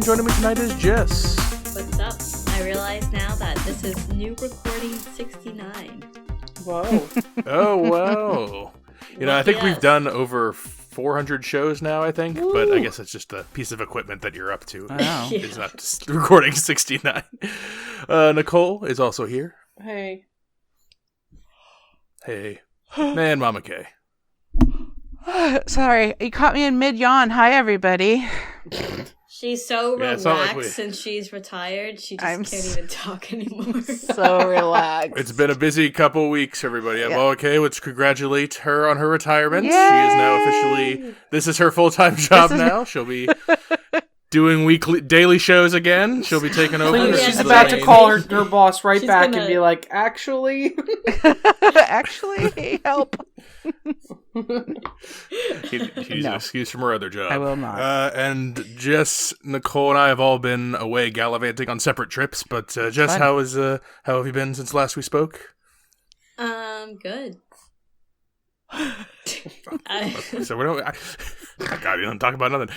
joining me tonight is Jess. What's up? I realize now that this is new recording 69. Whoa. Oh, wow. I think we've done over 400 shows now, I think. Woo. But I guess it's just a piece of equipment that you're up to. Oh. It's not just recording 69. Nicole is also here. Hey. Hey. And Mama K. Sorry, you caught me in mid-yawn. Hi, everybody. She's so relaxed like since she's retired. She just can't even talk anymore. So relaxed. It's been a busy couple weeks, everybody. Yeah. Well, okay, let's congratulate her on her retirement. Yay! She is now officially, this is her full-time job now. She'll be doing daily shows again. She'll be taking over. Please, she's she's about to call her boss right back and be like, actually? Actually, help. She's an excuse from her other job. I will not. And Jess, Nicole, and I have all been away gallivanting on separate trips. But Jess, how have you been since last we spoke? Good. So we don't. God, you don't talk about nothing.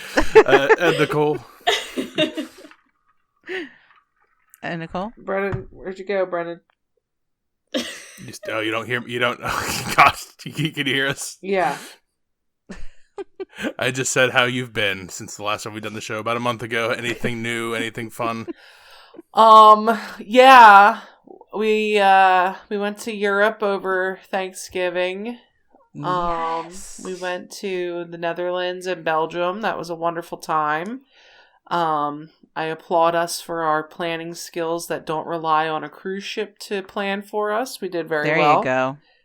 Nicole. And Nicole? Brennan, where'd you go, Brennan? You don't hear. You don't. Oh, God, can you hear us? Yeah. I just said how you've been since the last time we done the show about a month ago. Anything new? Anything fun? Yeah. We went to Europe over Thanksgiving. Yes. We went to the Netherlands and Belgium. That was a wonderful time. I applaud us for our planning skills that don't rely on a cruise ship to plan for us. We did very well.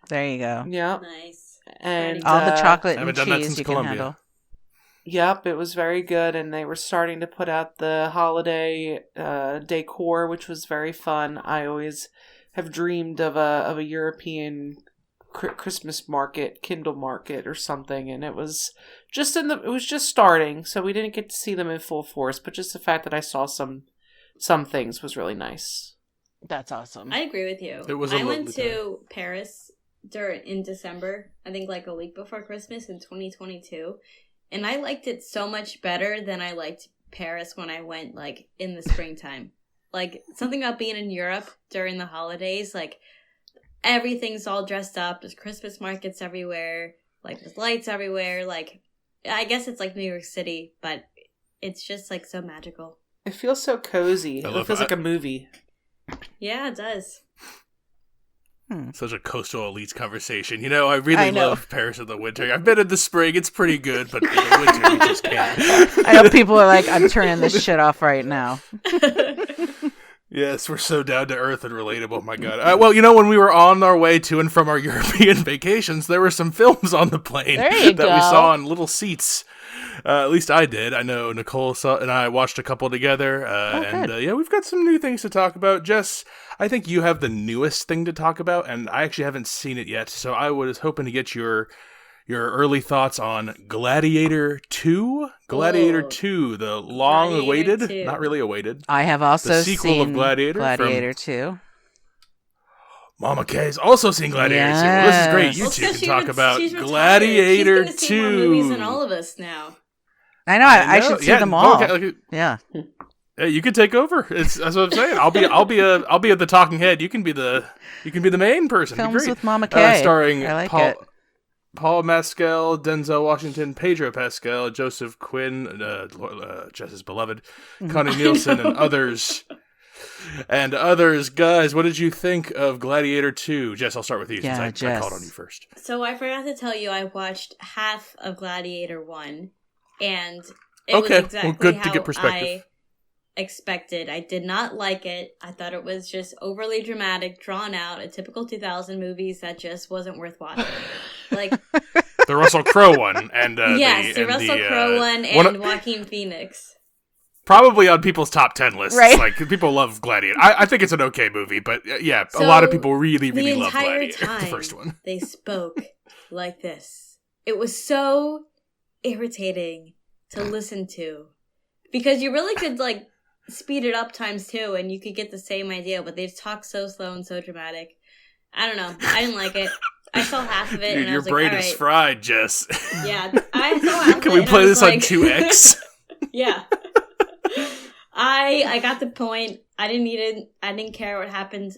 There you go. Yep. Nice. And all the chocolate and haven't done that cheese since you Colombia. can handle. Yep, it was very good, and they were starting to put out the holiday decor, which was very fun. I always have dreamed of a European Christmas market, Kindle market or something, and it was just starting, so we didn't get to see them in full force, but just the fact that I saw some things was really nice. That's awesome. I agree with you. I went to Paris in December, I think like a week before Christmas in 2022, and I liked it so much better than I liked Paris when I went like in the springtime. Like something about being in Europe during the holidays, like everything's all dressed up. There's Christmas markets everywhere. Like there's lights everywhere. Like I guess it's like New York City, but it's just like so magical. It feels so cozy. It feels like a movie. Yeah, it does. Such a coastal elites conversation. I really love Paris in the winter. I've been in the spring. It's pretty good, but in the winter, you just can't. I know people are like, I'm turning this shit off right now. Yes, we're so down to earth and relatable. My God. When we were on our way to and from our European vacations, there were some films on the plane we saw on little seats. At least I did. I know Nicole saw, and I watched a couple together. We've got some new things to talk about. Jess, I think you have the newest thing to talk about, and I actually haven't seen it yet. So I was hoping to get your early thoughts on Gladiator 2? Gladiator 2, the long-awaited, not really awaited. I have also the sequel seen of Gladiator 2. Mama K's also seen Gladiator 2. Well, this is great. You two can talk about Gladiator 2. She's see more movies than all of us now. I know. I should see them all. Okay. Yeah. Hey, you can take over. That's what I'm saying. I'll be the talking head. You can be the main person. Films with Mama K. Starring I like it. it. Paul Mescal, Denzel Washington, Pedro Pascal, Joseph Quinn, Jess's beloved, Connie Nielsen, and others. Guys, what did you think of Gladiator 2? Jess, I'll start with you since I called on you first. So I forgot to tell you, I watched half of Gladiator 1, and it was exactly good how to get perspective. I expected. I did not like it. I thought it was just overly dramatic, drawn out, a typical 2000 movies that just wasn't worth watching. Like the Russell Crowe one, and the Russell Crowe one, and Joaquin Phoenix. Probably on people's top 10 lists. Right? Like people love Gladiator. I think it's an okay movie, but a lot of people really, really love Gladiator. The first one. They spoke like this. It was so irritating to listen to because you really could like speed it up times 2 and you could get the same idea, but they talk so slow and so dramatic. I don't know. I didn't like it. I saw half of it. Dude, and your I was brain like, is fried, Jess. Yeah, I saw half of it. Can we play this on like, 2X? Yeah. I got the point. I didn't care what happened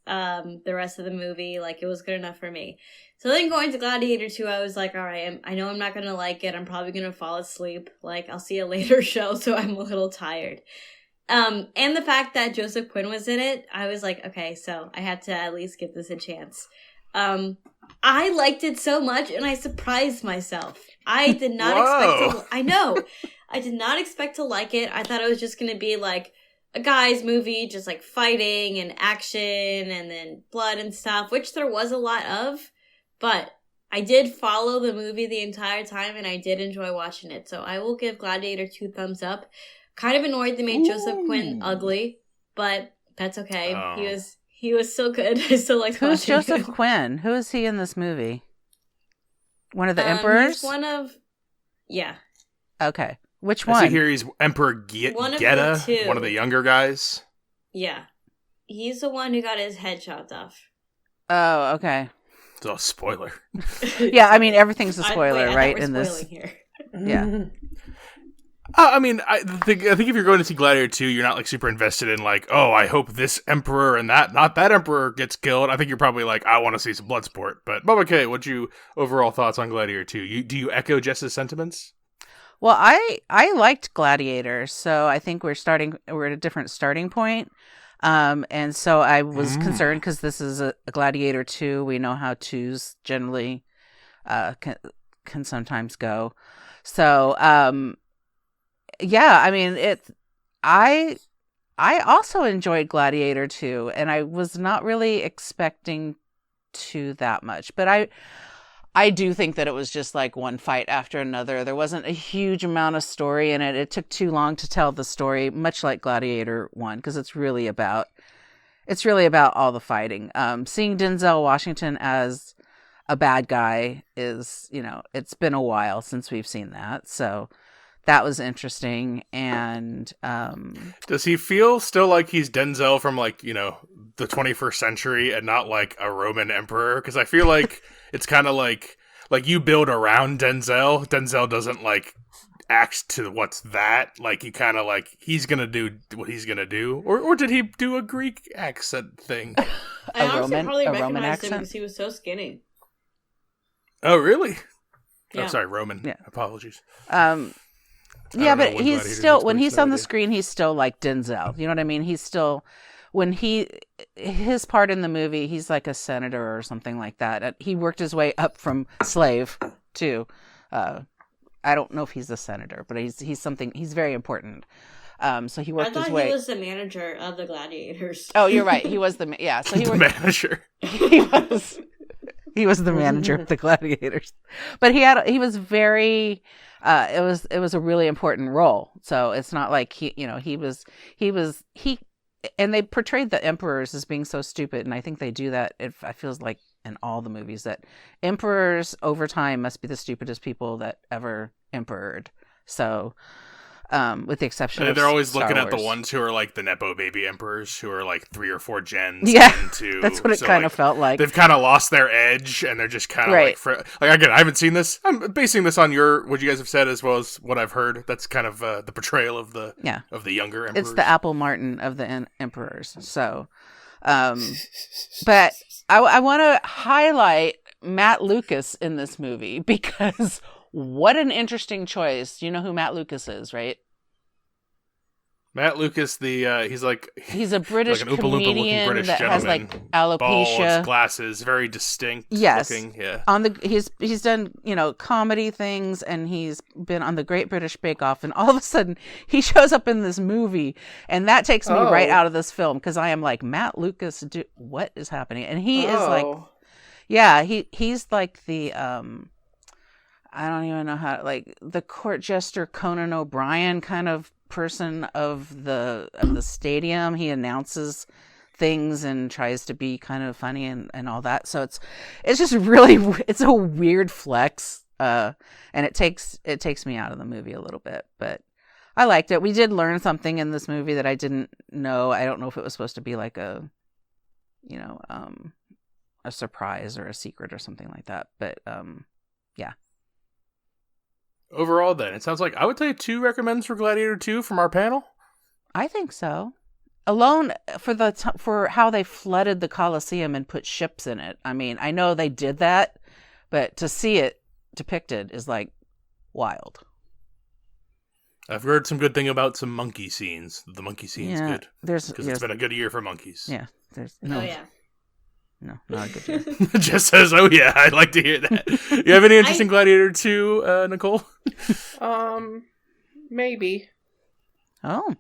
the rest of the movie. Like, it was good enough for me. So then going to Gladiator 2, I was like, all right, I know I'm not going to like it. I'm probably going to fall asleep. Like, I'll see a later show, so I'm a little tired. And the fact that Joseph Quinn was in it, I was like, okay, so I had to at least give this a chance. I liked it so much, and I surprised myself. I did not expect to... I know. I did not expect to like it. I thought it was just going to be like a guy's movie, just like fighting and action and then blood and stuff, which there was a lot of. But I did follow the movie the entire time, and I did enjoy watching it. So I will give Gladiator 2 thumbs up. Kind of annoyed they made Joseph Quinn ugly, but that's okay. Oh. He was still good. I still liked watching Who's Joseph Quinn? Who is he in this movie? One of the emperors? He's one of... Yeah. Okay. Which one? I see here he's Emperor Geta, one of the younger guys. Yeah. He's the one who got his head chopped off. Oh, okay. It's a spoiler. Yeah, I mean, everything's a spoiler, right? In this. Here. Yeah. I mean, I think if you're going to see Gladiator 2, you're not like super invested in like, oh, I hope this emperor and not that emperor gets killed. I think you're probably like, I want to see some blood sport. But Bubba K, what's your overall thoughts on Gladiator 2? Do you echo Jess's sentiments? Well, I liked Gladiator, so I think we're at a different starting point. And so I was concerned because this is a Gladiator 2. We know how 2s generally can sometimes go. So, yeah, I mean, I also enjoyed Gladiator 2, and I was not really expecting to that much. But I do think that it was just like one fight after another. There wasn't a huge amount of story in it. It took too long to tell the story, much like Gladiator 1, because it's really about all the fighting. Seeing Denzel Washington as a bad guy is, it's been a while since we've seen that. So that was interesting. And does he feel still like he's Denzel from like, the 21st century and not like a Roman emperor? Because I feel like it's kind of like you build around Denzel. Denzel doesn't like act to what's that. Like you kind of like he's gonna do what he's gonna do, or did he do a Greek accent thing? I honestly probably recognized him because he was so skinny. Oh really? Yeah. Oh, sorry, Roman. Yeah. Apologies. Yeah, but he's still when he's on the screen, he's still like Denzel. You know what I mean? He's still his part in the movie, he's like a senator or something like that. He worked his way up from slave to, I don't know if he's a senator, but he's something. He's very important. So he worked his way. I thought he was the manager of the Gladiators. Oh, you're right. He was So he the manager. He was the manager of the Gladiators, but he was very. It was a really important role. So it's not like he and they portrayed the emperors as being so stupid, and I think they do that. It feels like in all the movies that emperors over time must be the stupidest people that ever emperored. So, with the exception of they're always Star looking Wars. at the ones who are like the nepo baby emperors, who are like 3 or 4 gens. Yeah, into, that's what it kind of felt like. They've kind of lost their edge, and they're just kind of like again. I haven't seen this. I'm basing this on what you guys have said as well as what I've heard. That's kind of the portrayal of the younger emperors. It's the Apple Martin of the emperors. So, but I want to highlight Matt Lucas in this movie because what an interesting choice. You know who Matt Lucas is, right? Matt Lucas, he's a British like an comedian British that has like alopecia, balls, glasses, very distinct. Yes, looking, yeah. He's done comedy things, and he's been on the Great British Bake Off, and all of a sudden he shows up in this movie, and that takes me right out of this film because I am like, Matt Lucas, what is happening? And he is like, yeah, he's like the I don't even know how, like the court jester Conan O'Brien kind of person of the stadium. He announces things and tries to be kind of funny and all that. So it's just really, it's a weird flex. And it takes me out of the movie a little bit, but I liked it. We did learn something in this movie that I didn't know. I don't know if it was supposed to be like a surprise or a secret or something like that. But, yeah. Overall, then, it sounds like I would say 2 recommends for Gladiator 2 from our panel. I think so. Alone for how they flooded the Colosseum and put ships in it. I mean, I know they did that, but to see it depicted is like wild. I've heard some good thing about some monkey scenes. The monkey scene's good. Because it's been a good year for monkeys. Yeah. Oh, yeah. No, not a good year. Jess says, oh yeah, I'd like to hear that. You have any interest in Gladiator 2, Nicole? Maybe. Oh.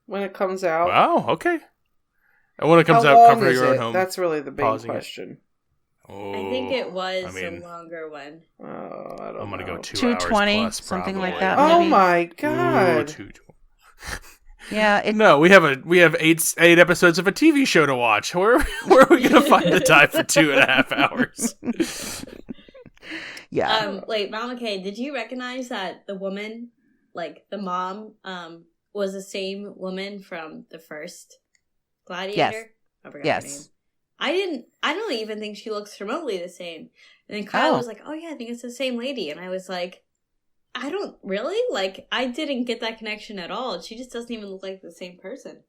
When it comes out. Wow, okay. And when it comes How out, long cover is your own it? home. That's really the big question. Oh, I think it was a longer one. Oh, I don't know. I'm going to go 2 220, hours plus, something probably. like that. Oh maybe. my god. Ooh, 220. Yeah. No, we have eight episodes of a TV show to watch. Where are we going to find the time for 2.5 hours? Yeah. Wait, Mama Kay, did you recognize that the woman, like the mom, was the same woman from the first Gladiator? Yes. I forgot her name. I don't even think she looks remotely the same. And then Kyle was like, oh yeah, I think it's the same lady. And I was like, I don't really? Like, I didn't get that connection at all. She just doesn't even look like the same person.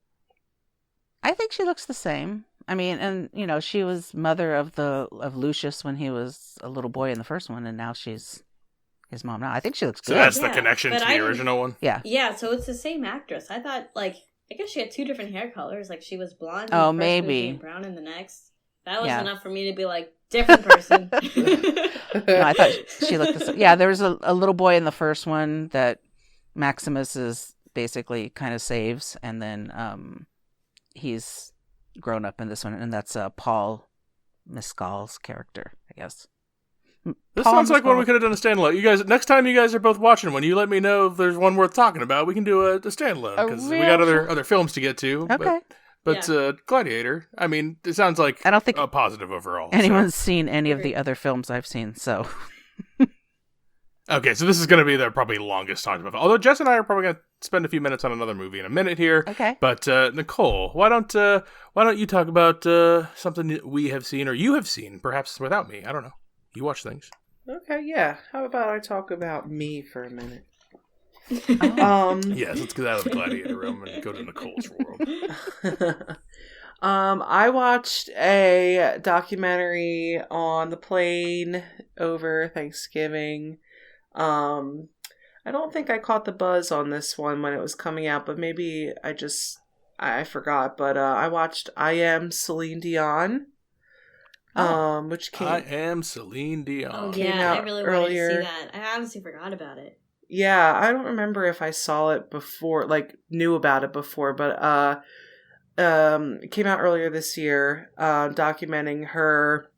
I think she looks the same. I mean, and you know, she was mother of Lucius when he was a little boy in the first one, and now she's his mom now. I think she looks good. So that's the connection to the original one? Yeah. Yeah, so it's the same actress. I thought, like, I guess she had 2 different hair colors. Like, she was blonde in the first movie and brown in the next. That was enough for me to be like, different person. No, I thought she looked the same. Yeah, there was a little boy in the first one that Maximus is basically kind of saves, and then he's grown up in this one, and that's Paul Mescal's character, I guess. This sounds like one we could have done a standalone. You guys, next time you guys are both watching one, you let me know if there's one worth talking about. We can do a standalone, because we got other films to get to. Okay. But Gladiator, I mean, it sounds like I don't think a positive overall. Anyone's seen any of the other films I've seen, so. Okay, so this is going to be the probably longest talked about. Although Jess and I are probably going to spend a few minutes on another movie in a minute here. Okay. But Nicole, why don't you talk about something that we have seen or you have seen, perhaps without me? I don't know. You watch things. Okay, yeah. How about I talk about me for a minute? Yes, let's get out of the Gladiator room and go to Nicole's world. I watched a documentary on the plane over Thanksgiving. I don't think I caught the buzz on this one when it was coming out, but maybe I forgot. But I watched I Am Celine Dion. Which came. I Am Celine Dion. Oh yeah, I really wanted to see that. I honestly forgot about it. Yeah, I don't remember if I saw it before, like knew about it before, but it came out earlier this year, documenting her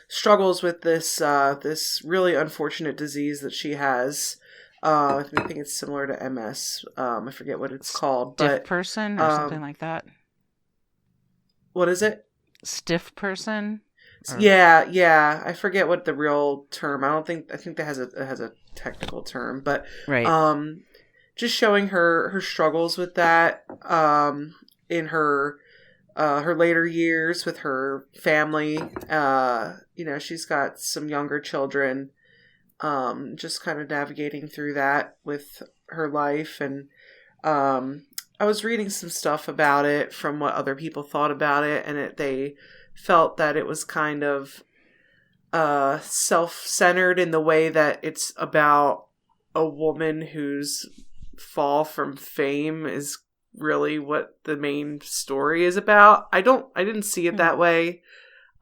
struggles with this really unfortunate disease that she has. I think it's similar to MS. I forget what it's called, Stiff person or something like that. What is it? Stiff person. Yeah. I forget what the real term. I think that has a technical term, but right. Just showing her struggles with that in her later years with her family. She's got some younger children. Just kind of navigating through that with her life, and I was reading some stuff about it from what other people thought about it, and they felt that it was kind of self-centered in the way that it's about a woman whose fall from fame is really what the main story is about. I didn't see it that way.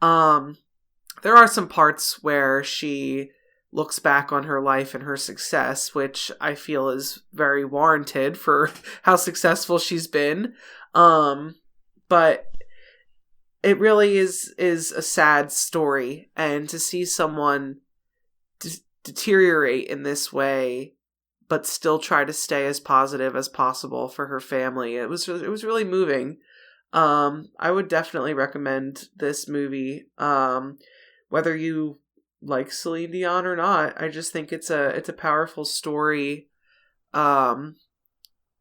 There are some parts where she looks back on her life and her success, which I feel is very warranted for how successful she's been. But it really is a sad story, and to see someone deteriorate in this way, but still try to stay as positive as possible for her family, it was really moving. I would definitely recommend this movie, whether you like Celine Dion or not. I just think it's a powerful story.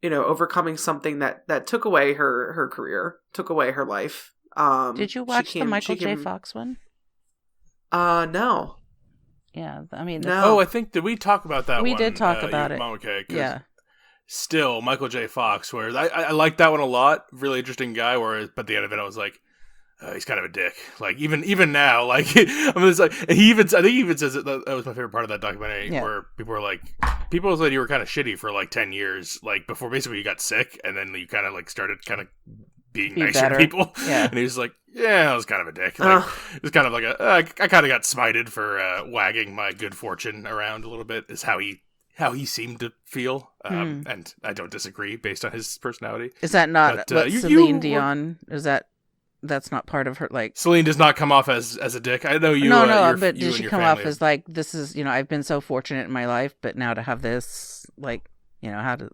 Overcoming something that took away her career, took away her life. Did you watch the Michael J. Fox one? No. Yeah, I mean, no. Oh, I think did we talk about that? We one? did talk about it. Okay, yeah. still Michael J. Fox. Whereas I like that one a lot. Really interesting guy. Whereas, but at the end of it, I was like, he's kind of a dick. Like even now, like I'm just like, and I think he even says it. That was my favorite part of that documentary, where people were like, people said you were kind of shitty for like 10 years, like before basically you got sick, and then you kind of like started kind of being nicer better. to people. Yeah. And he was like, yeah, I was kind of a dick. Like, it was kind of like I kind of got smited for wagging my good fortune around a little bit. Is how he seemed to feel, and I don't disagree based on his personality. Is that not what Celine Dion? That's not part of her, like... Celine does not come off as a dick. I know you... No, but does she come off as, like, this is, I've been so fortunate in my life, but now to have this, like, how to...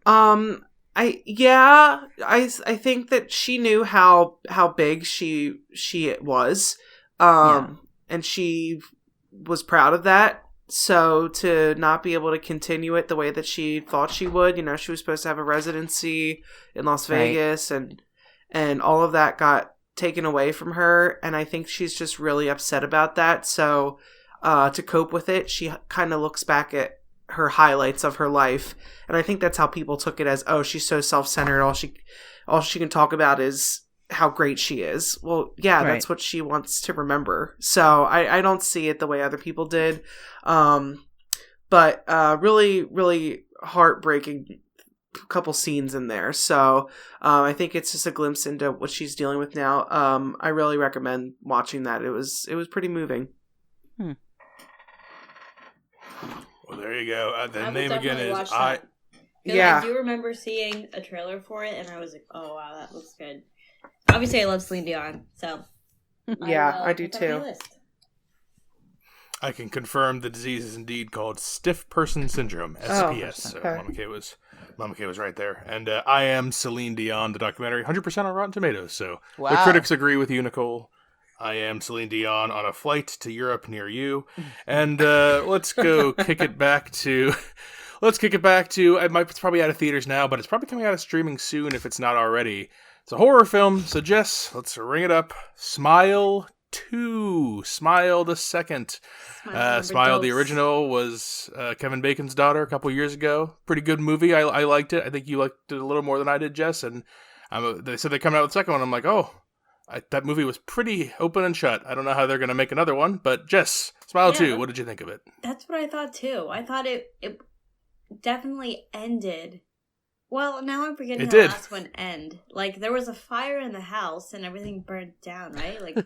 I think that she knew how big she was, and she was proud of that. So to not be able to continue it the way that she thought she would, she was supposed to have a residency in Las Vegas, and all of that got taken away from her, and I think she's just really upset about that. So to cope with it, she kind of looks back at her highlights of her life, and I think that's how people took it as, oh, she's so self-centered, all she can talk about is how great she is. Well, yeah, that's what she wants to remember. So I don't see it the way other people did, but really, really heartbreaking couple scenes in there. So I think it's just a glimpse into what she's dealing with now. I really recommend watching that. It was pretty moving. Well, there you go. The name again is I do remember seeing a trailer for it, and I was like, oh wow, that looks good. Obviously I love Celine Dion, so I do too. I can confirm the disease is indeed called Stiff Person Syndrome, SPS. Okay. So Mama K was right there. And I Am Celine Dion, the documentary, 100% on Rotten Tomatoes. So the critics agree with you, Nicole. I Am Celine Dion on a flight to Europe near you. And let's go kick it back to... It's probably out of theaters now, but it's probably coming out of streaming soon if it's not already. It's a horror film, so Jess, let's ring it up. Smile 2. Smile the second. Smile the original was Kevin Bacon's daughter a couple years ago. Pretty good movie. I liked it. I think you liked it a little more than I did, Jess. And they said they're coming out with the second one. I'm like, that movie was pretty open and shut. I don't know how they're going to make another one, but Jess, Smile 2, what did you think of it? That's what I thought too. I thought it definitely ended. Well, now I'm forgetting how the last one ended. Like, there was a fire in the house and everything burned down, right? Like,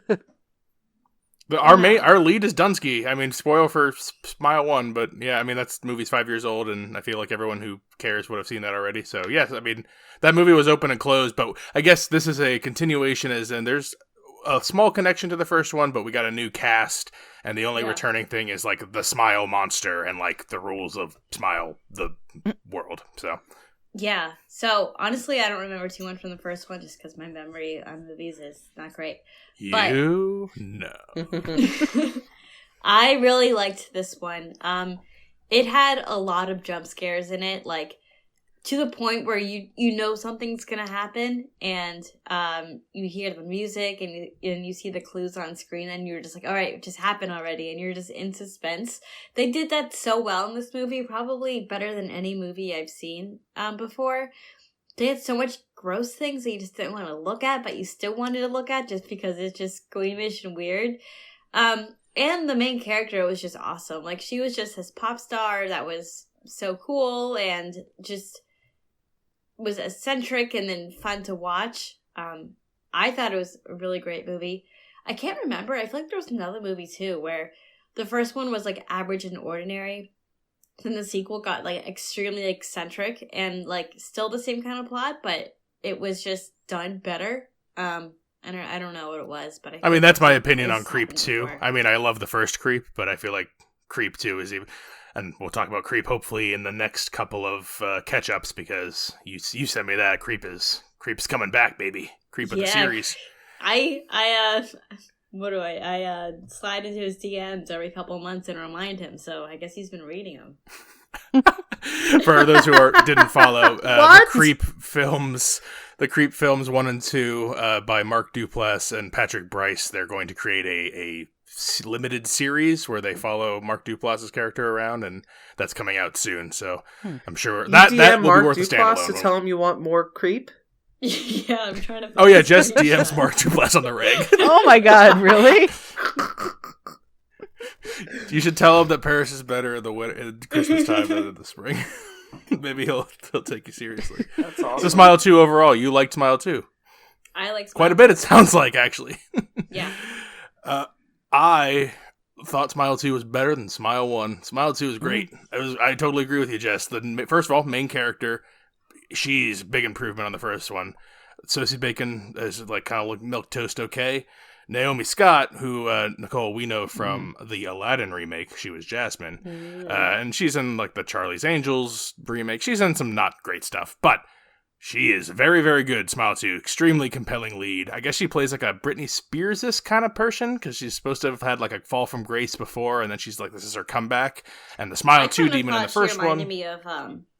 but our lead is Dunsky. I mean, spoil for Smile 1, but yeah, I mean, that movie's 5 years old, and I feel like everyone who cares would have seen that already. So, yes, I mean, that movie was open and closed, but I guess this is a continuation, and there's a small connection to the first one, but we got a new cast, and the only returning thing is, like, the Smile monster and, like, the rules of Smile, the world, so... Yeah, so honestly, I don't remember too much from the first one just because my memory on movies is not great. Know. I really liked this one. It had a lot of jump scares in it, like to the point where you know something's gonna happen, and you hear the music and you see the clues on screen, and you're just like, all right, it just happened already, and you're just in suspense. They did that so well in this movie, probably better than any movie I've seen before. They had so much gross things that you just didn't want to look at, but you still wanted to look at just because it's just squeamish and weird. And the main character was just awesome. Like, she was just this pop star that was so cool and just was eccentric and then fun to watch. I thought it was a really great movie. I can't remember. I feel like there was another movie too where the first one was like average and ordinary. Then the sequel got like extremely eccentric and like still the same kind of plot, but it was just done better. I don't know what it was, but I mean that's my opinion on Creep 2. Before. I mean, I love the first Creep, but I feel like Creep 2 is even. And we'll talk about Creep hopefully in the next couple of catch-ups because you sent me that. Creep's coming back, baby. Creep of the series. I What do I slide into his DMs every couple of months and remind him, so I guess he's been reading them. For those who didn't follow, the Creep films 1 and 2 by Mark Duplass and Patrick Bryce, they're going to create a limited series where they follow Mark Duplass's character around, and that's coming out soon, so I'm sure that will Mark be worth Duplass a standalone to one. tell him you want more Creep? Yeah, I'm trying to... Oh yeah, Jess DMs Mark Duplass on the reg. Oh my god, really? You should tell him that Paris is better at Christmas time than in the spring. Maybe he'll take you seriously. That's awesome. So Smile 2 overall, you liked Smile 2? I like Smile quite a bit, it sounds like, actually. Yeah. I thought Smile 2 was better than Smile 1. Smile 2 is great. I totally agree with you, Jess. First of all, main character, she's a big improvement on the first one. Sosie Bacon is like kind of milk toast okay. Naomi Scott, who Nicole we know from the Aladdin remake, she was Jasmine, and she's in like the Charlie's Angels remake. She's in some not great stuff, but she is very, very good. Smile 2, extremely compelling lead. I guess she plays like a Britney Spears-ish kind of person because she's supposed to have had like a fall from grace before, and then she's like, this is her comeback. And the Smile 2 demon in the first one reminded me of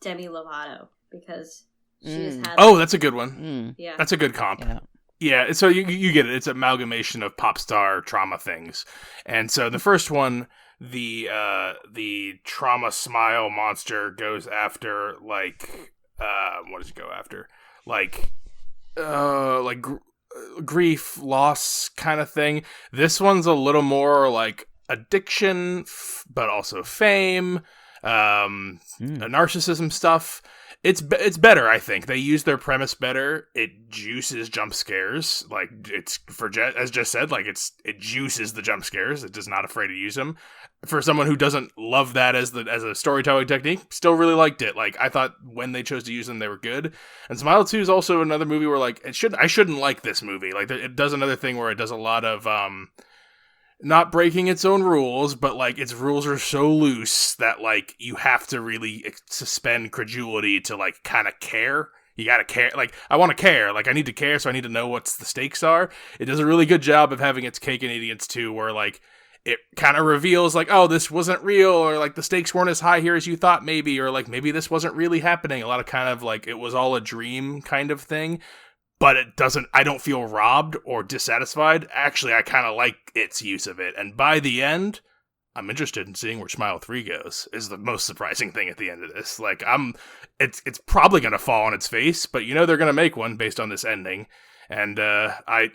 Demi Lovato because she just had. Oh, that's a good one. Yeah, that's a good comp. Yeah, so you get it. It's an amalgamation of pop star trauma things. And so the first one, the trauma smile monster goes after like what does it go after? Like grief, loss kind of thing. This one's a little more like addiction, but also fame, narcissism stuff. It's better, I think. They use their premise better. It juices jump scares. Like, it's, as Jess said, like, it juices the jump scares. It is not afraid to use them. For someone who doesn't love that as a storytelling technique, still really liked it. Like, I thought when they chose to use them, they were good. And Smile 2 is also another movie where, like, I shouldn't like this movie. Like, it does another thing where it does a lot of, not breaking its own rules, but like its rules are so loose that like you have to really suspend credulity to like kind of care. You gotta care. Like, I want to care. Like, I need to care, so I need to know what the stakes are. It does a really good job of having its cake and eating its too, where like it kind of reveals like, oh, this wasn't real, or like the stakes weren't as high here as you thought maybe, or like maybe this wasn't really happening. A lot of kind of like it was all a dream kind of thing. But I don't feel robbed or dissatisfied. Actually, I kind of like its use of it. And by the end, I'm interested in seeing where Smile 3 goes, is the most surprising thing at the end of this. Like, it's probably going to fall on its face, but you know they're going to make one based on this ending. And I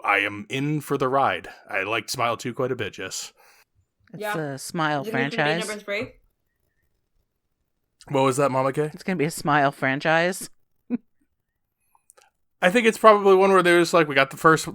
am in for the ride. I liked Smile 2 quite a bit, Jess. It's a Smile franchise. Number 3? What was that, Mama K? It's going to be a Smile franchise. I think it's probably one where there's like, we got the first,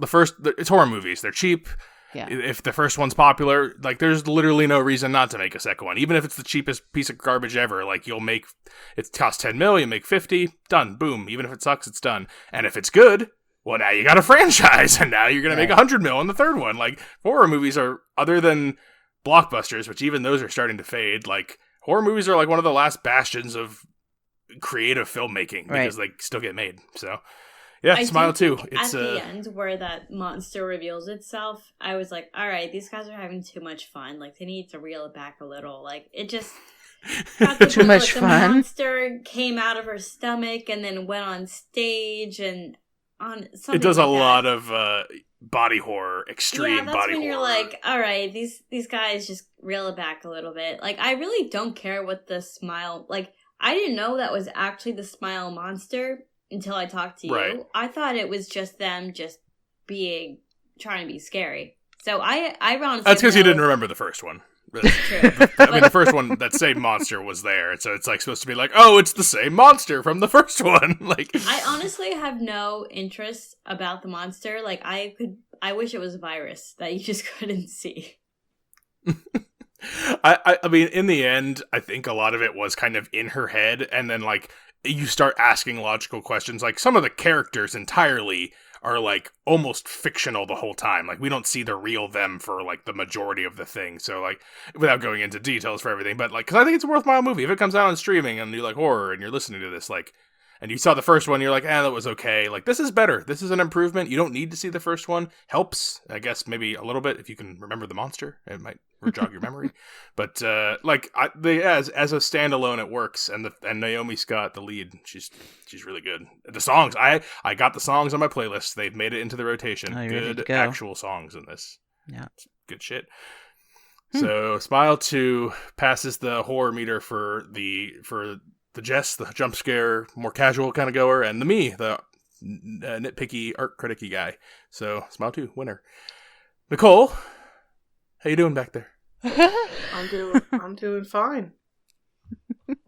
it's horror movies. They're cheap. Yeah. If the first one's popular, like there's literally no reason not to make a second one. Even if it's the cheapest piece of garbage ever, like it costs $10 million, make 50, done, boom. Even if it sucks, it's done. And if it's good, well, now you got a franchise, and now you're going to make $100 million on the third one. Like, horror movies are, other than blockbusters, which even those are starting to fade, like, horror movies are like one of the last bastions of creative filmmaking because they still get made. So, yeah, Smile 2. It's at the end where that monster reveals itself, I was like, all right, these guys are having too much fun. Like, they need to reel it back a little. Like, it just got too much fun. The monster came out of her stomach and then went on stage and on something. It does like a lot of body horror, extreme body horror. When you're like, all right, these guys just reel it back a little bit. Like, I really don't care what the smile. Like, I didn't know that was actually the smile monster until I talked to you. Right. I thought it was just them just trying to be scary. So I honestly, that's because you didn't remember the first one. True. I mean, the first one, that same monster was there, and so it's like supposed to be like, oh, it's the same monster from the first one. Like, I honestly have no interest about the monster. Like, I wish it was a virus that you just couldn't see. I mean, in the end, I think a lot of it was kind of in her head, and then like you start asking logical questions. Like, some of the characters entirely are like almost fictional the whole time. Like, we don't see the real them for like the majority of the thing. So like, without going into details for everything, but like, cause I think it's a worthwhile movie. If it comes out on streaming and you like horror and you're listening to this, like, and you saw the first one, you're like, that was okay. Like, this is better. This is an improvement. You don't need to see the first one. Helps, I guess, maybe a little bit if you can remember the monster. It might jog your memory. But as a standalone, it works. And Naomi Scott, the lead, she's really good. The songs, I got the songs on my playlist. They've made it into the rotation. Oh, good actual songs in this. Yeah, it's good shit. So Smile 2 passes the horror meter for the Jess, the jump scare, more casual kind of goer, and me, the nitpicky, art criticky guy. So Smile 2, winner. Nicole, how you doing back there? I'm doing fine.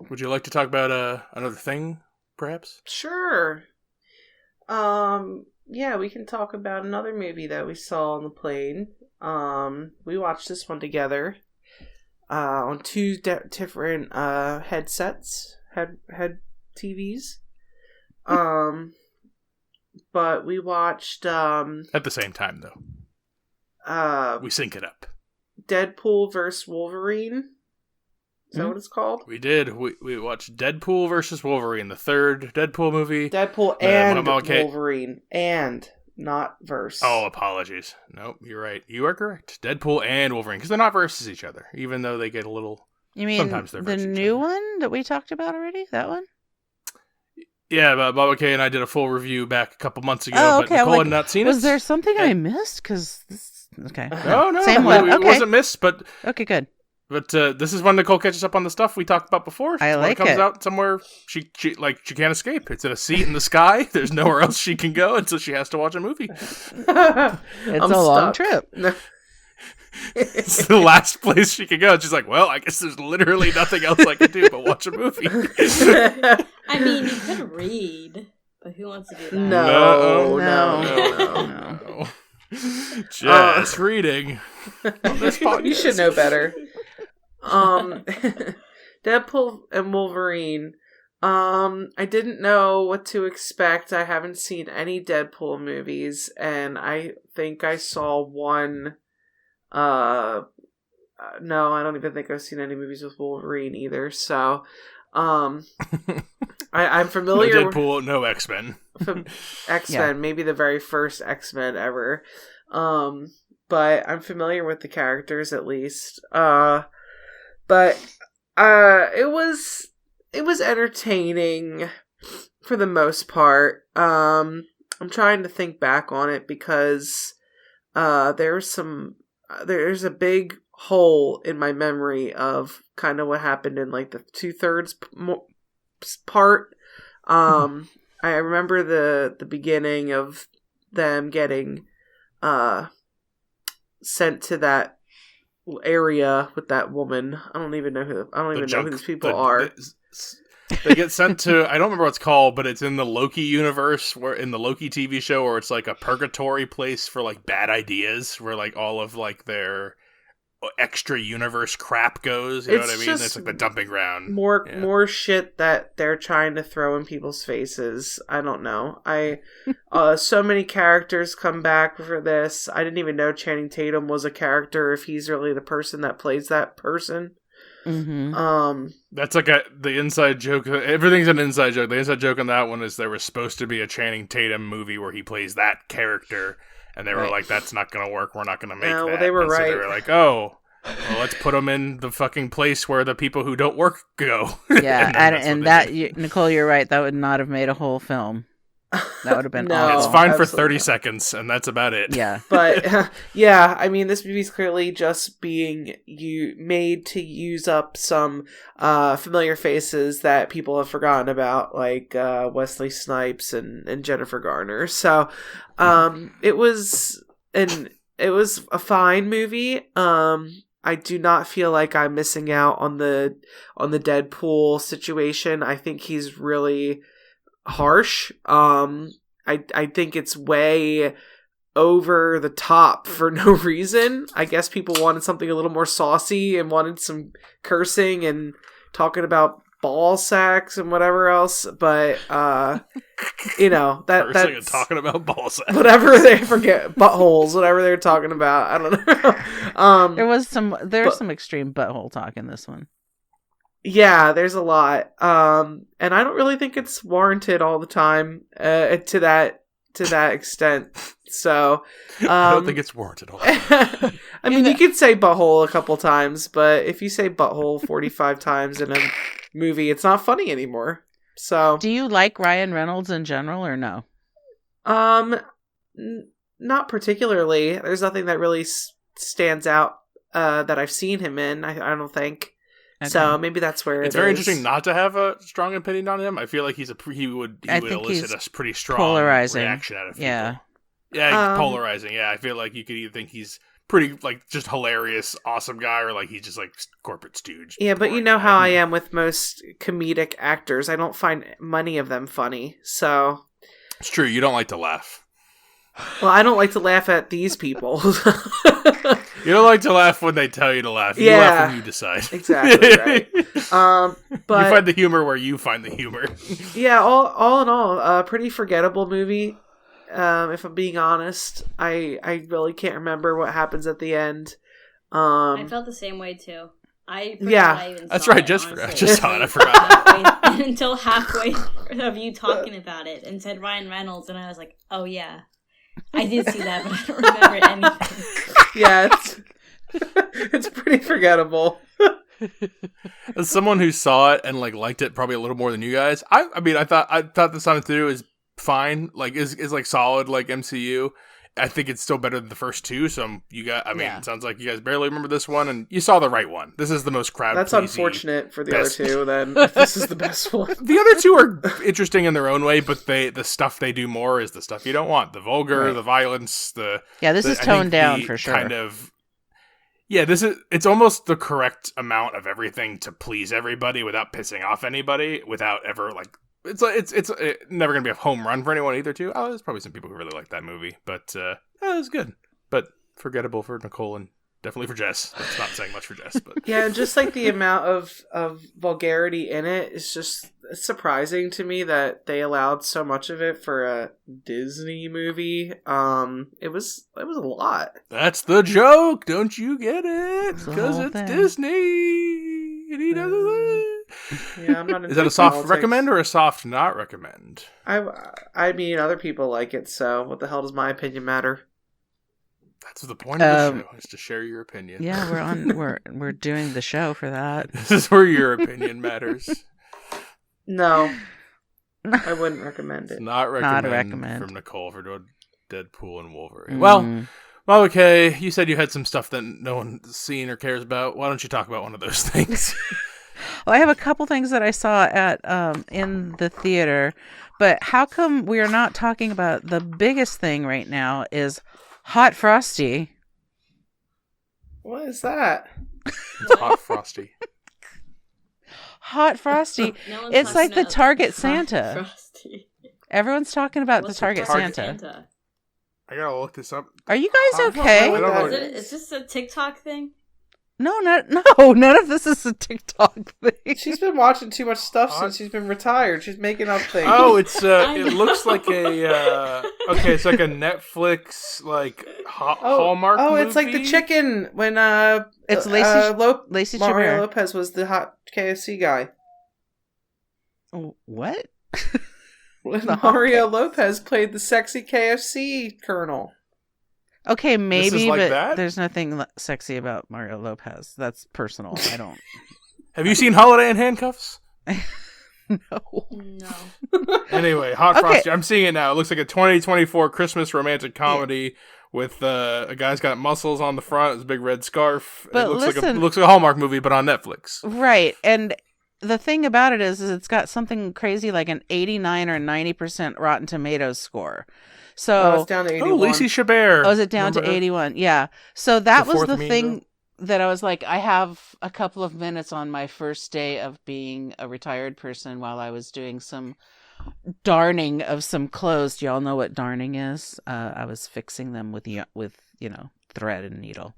Would you like to talk about another thing, perhaps? Sure. Yeah, we can talk about another movie that we saw on the plane. We watched this one together on two different headsets, head TVs. But we watched at the same time though. We sync it up. Deadpool versus Wolverine. Is that what it's called? We did. We watched Deadpool versus Wolverine, the third Deadpool movie. Deadpool and Wolverine and not verse. Oh, apologies. Nope, you're right. You are correct. Deadpool and Wolverine, because they're not versus each other, even though they get a little... You mean sometimes they're the new one that we talked about already? That one? Yeah, Baba K and I did a full review back a couple months ago, but Nicole had not seen it. Was there something I missed? Because... Okay. No. Same one. It wasn't missed, but... Okay, good. But this is when Nicole catches up on the stuff we talked about before. I like it. When it comes out somewhere, she can't escape. It's in a seat in the sky. There's nowhere else she can go, and so she has to watch a movie. It's a long trip. It's the last place she can go. And she's like, well, I guess there's literally nothing else I can do but watch a movie. I mean, you could read, but who wants to do that? No. Just reading. You should know better. Deadpool and Wolverine. I didn't know what to expect. I haven't seen any Deadpool movies, and I think I saw one. No, I don't even think I've seen any movies with Wolverine either. So, I'm familiar. No Deadpool, no X-Men. X-Men, maybe the very first X-Men ever. But I'm familiar with the characters at least. But it was entertaining for the most part. I'm trying to think back on it because there's a big hole in my memory of kind of what happened in like the 2/3 part. I remember the beginning of them getting sent to that area with that woman. I don't even know who these people are. They get sent to, I don't remember what it's called, but it's in the Loki universe, where in the Loki TV show, where it's like a purgatory place for like bad ideas, where like all of like their extra universe crap goes. You know what I mean? It's like the dumping ground. More shit that they're trying to throw in people's faces. I don't know. So many characters come back for this. I didn't even know Channing Tatum was a character, if he's really the person that plays that person. Mm-hmm. That's like the inside joke. Everything's an inside joke. The inside joke on that one is there was supposed to be a Channing Tatum movie where he plays that character, and they were like, "That's not going to work. We're not going to make that." Well, they were right. So they were like, "Oh, well, let's put them in the fucking place where the people who don't work go." Yeah, and that Nicole, you're right. That would not have made a whole film. That would have been awful. It's fine for 30 seconds, and that's about it. Yeah. But, yeah, I mean, this movie's clearly just being made to use up some familiar faces that people have forgotten about, like Wesley Snipes and Jennifer Garner. So, it was a fine movie. I do not feel like I'm missing out on the Deadpool situation. I think he's really harsh. I think it's way over the top for no reason. I guess people wanted something a little more saucy and wanted some cursing and talking about ball sacks and whatever else, but that's talking about ball sacks. Whatever they forget, buttholes, whatever they're talking about. I don't know. There was some extreme butthole talk in this one. Yeah, there's a lot. And I don't really think it's warranted all the time to that extent. So I don't think it's warranted all the time. I mean, you could say butthole a couple times, but if you say butthole 45 times in a movie, it's not funny anymore. So, do you like Ryan Reynolds in general or no? Not particularly. There's nothing that really stands out that I've seen him in. I don't think. Okay. So maybe that's where it's very interesting not to have a strong opinion on him. I feel like he would elicit a pretty strong polarizing reaction out of people. Yeah, he's polarizing. Yeah, I feel like you could either think he's pretty like just hilarious, awesome guy, or like he's just like corporate stooge. Yeah, but you know how I am with most comedic actors. I don't find many of them funny. So it's true. You don't like to laugh. Well, I don't like to laugh at these people. You don't like to laugh when they tell you to laugh. You laugh when you decide. Exactly, right. But you find the humor where you find the humor. Yeah, all in all, a pretty forgettable movie. If I'm being honest, I really can't remember what happens at the end. I felt the same way too. That's right. Just saw it. I forgot. Until halfway of you talking about it and said Ryan Reynolds, and I was like, oh yeah. I did see that, but I don't remember anything. Yeah, it's pretty forgettable. As someone who saw it and like liked it probably a little more than you guys, I mean, I thought the Sonic 2 is fine. Like is like solid like MCU. I think it's still better than the first two. So it sounds like you guys barely remember this one, and you saw the right one. This is the most crowd. That's unfortunate for the other two. Then if this is the best one. The other two are interesting in their own way, but the stuff they do more is the stuff you don't want: the vulgar, the violence, this is toned down for sure. Kind of. Yeah, it's almost the correct amount of everything to please everybody without pissing off anybody, without ever like. It's never gonna be a home run for anyone either. Too. Oh, there's probably some people who really like that movie, but it was good, but forgettable for Nicole and definitely for Jess. That's not saying much for Jess, but yeah, just like the amount of vulgarity in it is just surprising to me that they allowed so much of it for a Disney movie. It was a lot. That's the joke. Don't you get it? Because it's Disney. And he doesn't. Yeah, I'm not. Is that a soft recommend or a soft not recommend? I mean, other people like it, so what the hell does my opinion matter? That's the point of the show, is to share your opinion. Yeah, we're doing the show for that. This is where your opinion matters. No, I wouldn't recommend it. It's not a recommend from Nicole for Deadpool and Wolverine. Well, okay. You said you had some stuff that no one's seen or cares about. Why don't you talk about one of those things? Well, I have a couple things that I saw at in the theater, but how come we are not talking about the biggest thing right now is Hot Frosty? What is that? It's Hot Frosty. Hot Frosty. It's like the Target Santa. Frosty. Everyone's talking about the Target Santa. I gotta look this up. Are you guys okay? Is this a TikTok thing? No, none of this is a TikTok thing. She's been watching too much stuff since she's been retired. She's making up things. Oh, it's it looks like it's like a Netflix like Hallmark movie. It's like the chicken when it's Lacey Mario Lopez was the hot KFC guy. What? When Mario Lopez played the sexy KFC colonel. Okay, maybe, like but that? There's nothing sexy about Mario Lopez. That's personal. I don't. Have you seen Holiday in Handcuffs? No. Anyway, Hot Frosty. I'm seeing it now. It looks like a 2024 Christmas romantic comedy with a guy's got muscles on the front, his big red scarf. But it looks like a Hallmark movie, but on Netflix. Right, and the thing about it is it's got something crazy like an 89 or 90% Rotten Tomatoes score. So it's down to 81. Oh, Lacey Chabert. Oh, is it down to 81? Yeah. So that was the thing that I was like, I have a couple of minutes on my first day of being a retired person while I was doing some darning of some clothes. Do y'all know what darning is? I was fixing them with thread and needle.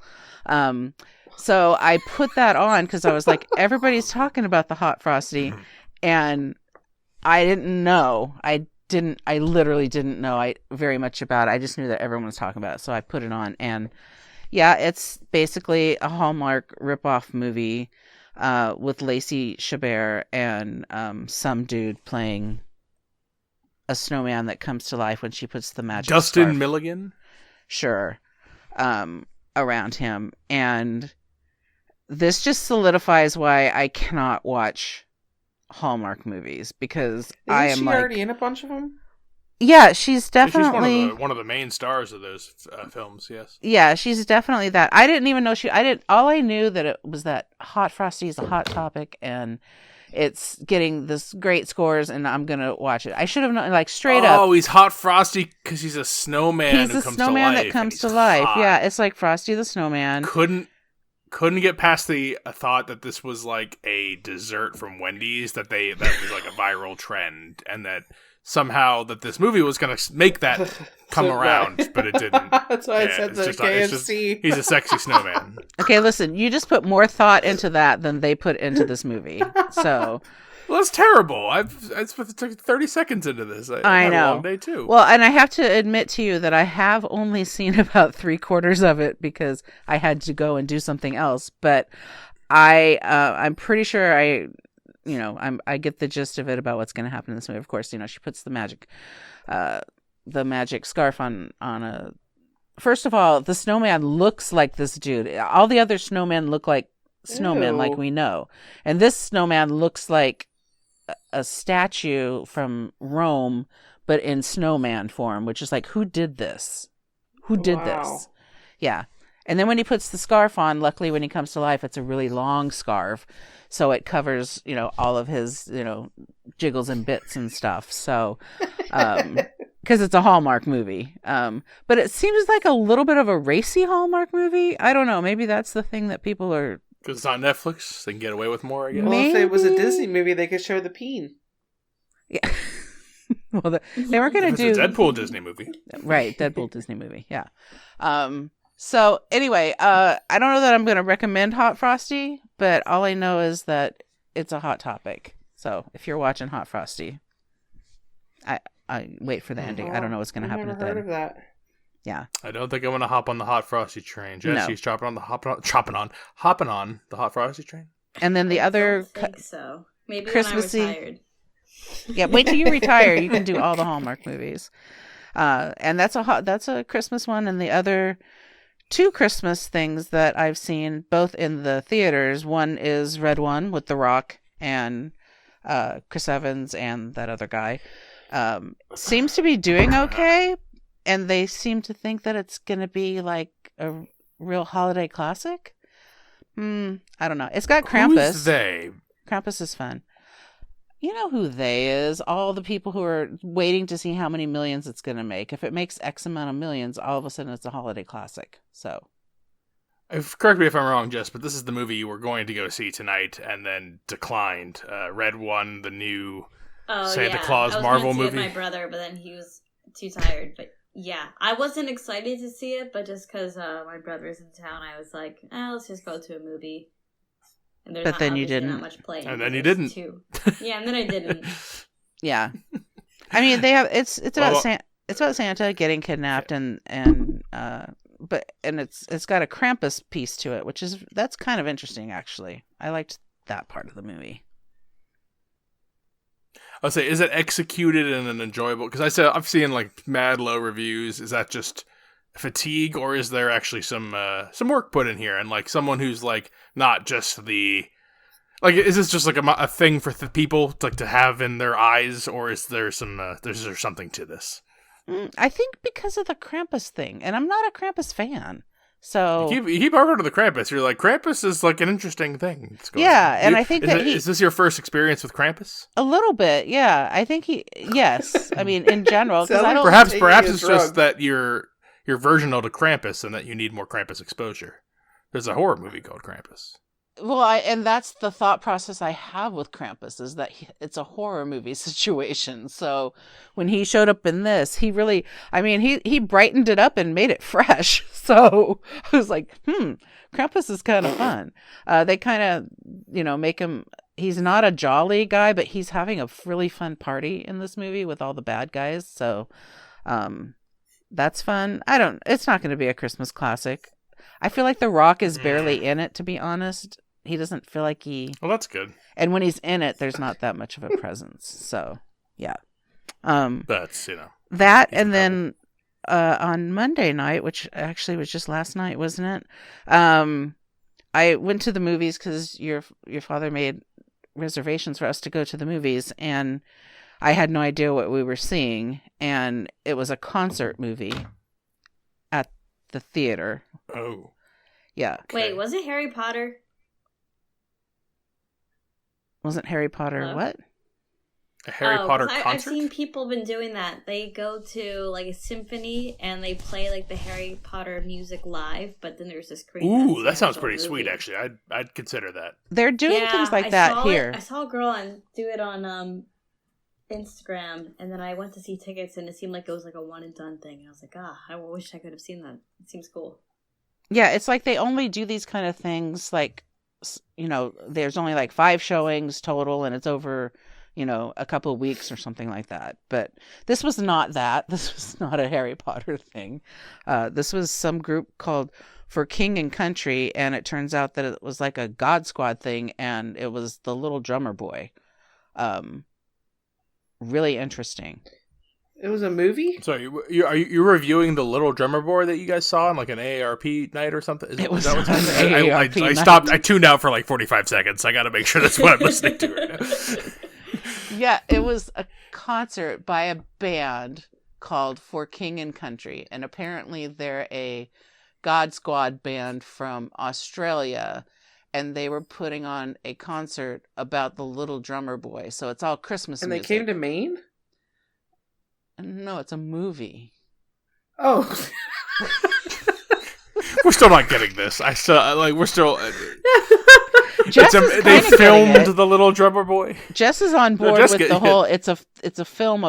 So I put that on because I was like, everybody's talking about the Hot Frosty, and I didn't know. I literally didn't know very much about it. I just knew that everyone was talking about it, so I put it on. And yeah, it's basically a Hallmark ripoff movie. with Lacey Chabert and some dude playing a snowman that comes to life when she puts the magic Dustin scarf, Milligan? Sure. Around him. And this just solidifies why I cannot watch Hallmark movies, because I am she already in a bunch of them? Yeah, she's definitely one of the main stars of those films. Yes. Yeah, she's definitely that. I didn't even know all I knew that it was that Hot Frosty is a hot topic and it's getting this great scores, and I'm gonna watch it. I should have known, like, straight up. Oh, he's Hot Frosty because he's a snowman. He's a snowman that comes to life. Hot. Yeah, it's like Frosty the Snowman. Couldn't get past the thought that this was like a dessert from Wendy's, that was like a viral trend, and that somehow that this movie was going to make that come around, but it didn't. That's why I said that KFC. He's a sexy snowman. Okay, listen, you just put more thought into that than they put into this movie. So, well, that's terrible. I took 30 seconds into this. I know. Had a long day too. Well, and I have to admit to you that I have only seen about 3/4 of it because I had to go and do something else. But I'm pretty sure I get the gist of it about what's going to happen in this movie. Of course, she puts the magic scarf on a. First of all, the snowman looks like this dude. All the other snowmen look like snowmen, like we know, and this snowman looks like a statue from Rome, but in snowman form, which is like, who did this? Who did this? Yeah. And then when he puts the scarf on, luckily when he comes to life, it's a really long scarf. So it covers, all of his, jiggles and bits and stuff. So, because it's a Hallmark movie. But it seems like a little bit of a racy Hallmark movie. I don't know. Maybe that's the thing that people are. Because it's on Netflix, they can get away with more, I guess. Well, if it was a Disney movie, they could show the peen. Yeah. Well, they weren't going to do... It's a Deadpool Disney movie. Right, Deadpool Disney movie, yeah. So, anyway, I don't know that I'm going to recommend Hot Frosty, but all I know is that it's a hot topic. So, if you're watching Hot Frosty, I wait for the ending. I don't know what's going to happen at the end. I've never heard of that. Yeah. I don't think I'm going to hop on the Hot Frosty train. Jesse's hopping on the Hot Frosty train. And then the other... I don't think so. Maybe Christmassy... when I'm retired. Yeah, wait till you retire. You can do all the Hallmark movies. And that's a Christmas one. And the other two Christmas things that I've seen, both in the theaters, one is Red One with The Rock and Chris Evans and that other guy. Seems to be doing okay. And they seem to think that it's going to be like a real holiday classic. I don't know. It's got Krampus. Who's they? Krampus is fun. You know who they is. All the people who are waiting to see how many millions it's going to make. If it makes X amount of millions, all of a sudden it's a holiday classic. So, correct me if I'm wrong, Jess, but this is the movie you were going to go see tonight and then declined. Red One, the new Santa Claus Marvel movie. I was going to see it with my brother, but then he was too tired. But yeah, I wasn't excited to see it, but just because my brother's in town, I was like, let's just go to a movie. And but then you didn't. Not much playing, and then you didn't. Yeah, and then I didn't. Yeah, I mean it's about it's about Santa getting kidnapped and it's got a Krampus piece to it, that's kind of interesting actually. I liked that part of the movie. I'll say, is it executed in an enjoyable? Because I've seen like mad low reviews. Is that just fatigue, or is there actually some work put in here, and like someone who's like not just is this just like a thing for people to have in their eyes, or is there something to this? I think because of the Krampus thing, and I'm not a Krampus fan. So you keep arguing to the Krampus. You're like, Krampus is like an interesting thing. Yeah, and I think is this your first experience with Krampus? A little bit, yeah. I think yes. I mean, in general, because perhaps it's just that you're virginal to Krampus and that you need more Krampus exposure. There's a horror movie called Krampus. Well, and that's the thought process I have with Krampus, is that it's a horror movie situation. So when he showed up in this, he really, he brightened it up and made it fresh. So I was like, Krampus is kind of fun. They kind of, make him, he's not a jolly guy, but he's having a really fun party in this movie with all the bad guys. So, that's fun. It's not going to be a Christmas classic. I feel like The Rock is barely in it, to be honest. doesn't feel like he. Well, that's good. And when he's in it, there's not that much of a presence. So yeah. That's that, and then on Monday night, which actually was just last night, wasn't it? I went to the movies because your father made reservations for us to go to the movies, and I had no idea what we were seeing, and it was a concert movie at the theater. Oh. Yeah. Wait, was it Harry Potter? Wasn't Harry Potter what? A Harry Potter concert? I've seen people been doing that. They go to like a symphony and they play like the Harry Potter music live, but then there's this screen. Ooh, that sounds pretty sweet, actually. I'd consider that. They're doing things like that here. I saw a girl do it on Instagram, and then I went to see tickets, and it seemed like it was like a one and done thing. And I was like, I wish I could have seen that. It seems cool. Yeah, it's like they only do these kind of things like, there's only like 5 showings total, and it's over, a couple of weeks or something like that. But this was not that. This was not a Harry Potter thing. This was some group called For King and Country, and it turns out that it was like a God Squad thing, and it was the Little Drummer Boy. Really interesting. It was a movie? So are you reviewing the Little Drummer Boy that you guys saw on like an AARP night or something? It was on AARP I night. stopped. I tuned out for like 45 seconds. I got to make sure that's what I'm listening to right now. Yeah, it was a concert by a band called For King and Country, and apparently they're a God Squad band from Australia, and they were putting on a concert about the Little Drummer Boy. So it's all Christmas music. And they came to Maine? No, it's a movie. Oh. We're still not getting this. We're still. Jess they filmed the Little Drummer Boy. Jess is on board with the whole. It's a film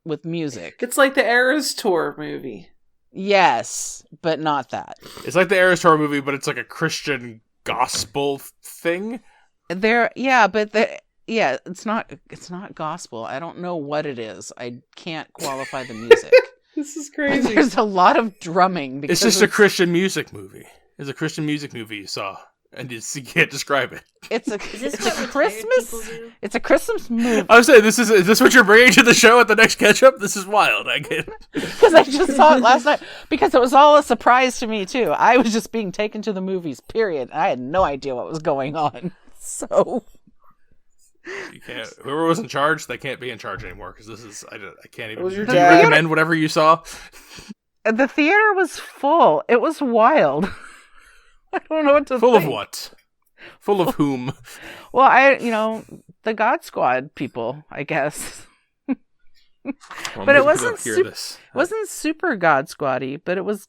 with music. It's like the Eras Tour movie. Yes, but not that. It's like the Eras Tour movie, but it's like a Christian gospel thing. It's not gospel. I don't know what it is. I can't qualify the music. This is crazy. There's a lot of drumming. It's just a Christian music movie. It's a Christian music movie you saw, and you can't describe it. It's a Christmas. It's a Christmas movie. I was saying, is this what you're bringing to the show at the next catch up? This is wild. I get it. Because I just saw it last night. Because it was all a surprise to me too. I was just being taken to the movies. Period. I had no idea what was going on. So. You can't. Whoever was in charge, they can't be in charge anymore because this is. I can't even recommend whatever you saw. The theater was full. It was wild. I don't know what to. Full of what? Full of whom? Well, the God Squad people, I guess. But it wasn't super God Squad-y, but it was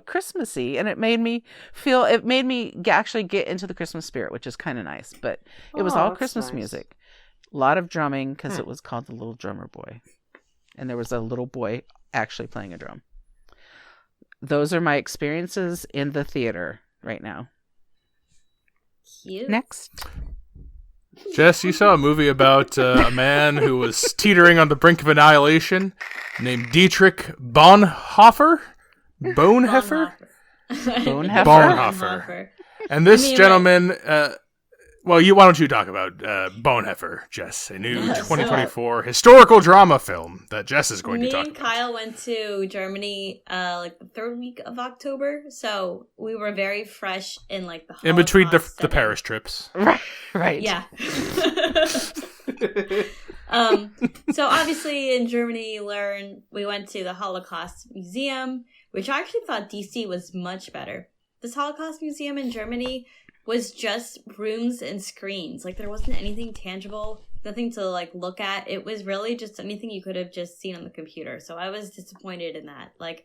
Christmassy, and it made me actually get into the Christmas spirit, which is kind of nice. But it was all Christmas music, a lot of drumming because it was called the Little Drummer Boy, and there was a little boy actually playing a drum. Those are my experiences in the theater right now. Cute. Next. Jess, you saw a movie about a man who was teetering on the brink of annihilation named Dietrich Bonhoeffer? Bonhoeffer? Bonhoeffer. And this gentleman... why don't you talk about Bonhoeffer, Jess? A new 2024 historical drama film that Jess is going to talk about. Me and Kyle went to Germany like the 3rd week of October, so we were very fresh in like the Holocaust in between the setting. Paris trips. Right. Yeah. So obviously in Germany we went to the Holocaust Museum, which I actually thought DC was much better. This Holocaust Museum in Germany was just rooms and screens. Like, there wasn't anything tangible, nothing to, like, look at. It was really just anything you could have just seen on the computer. So I was disappointed in that. Like,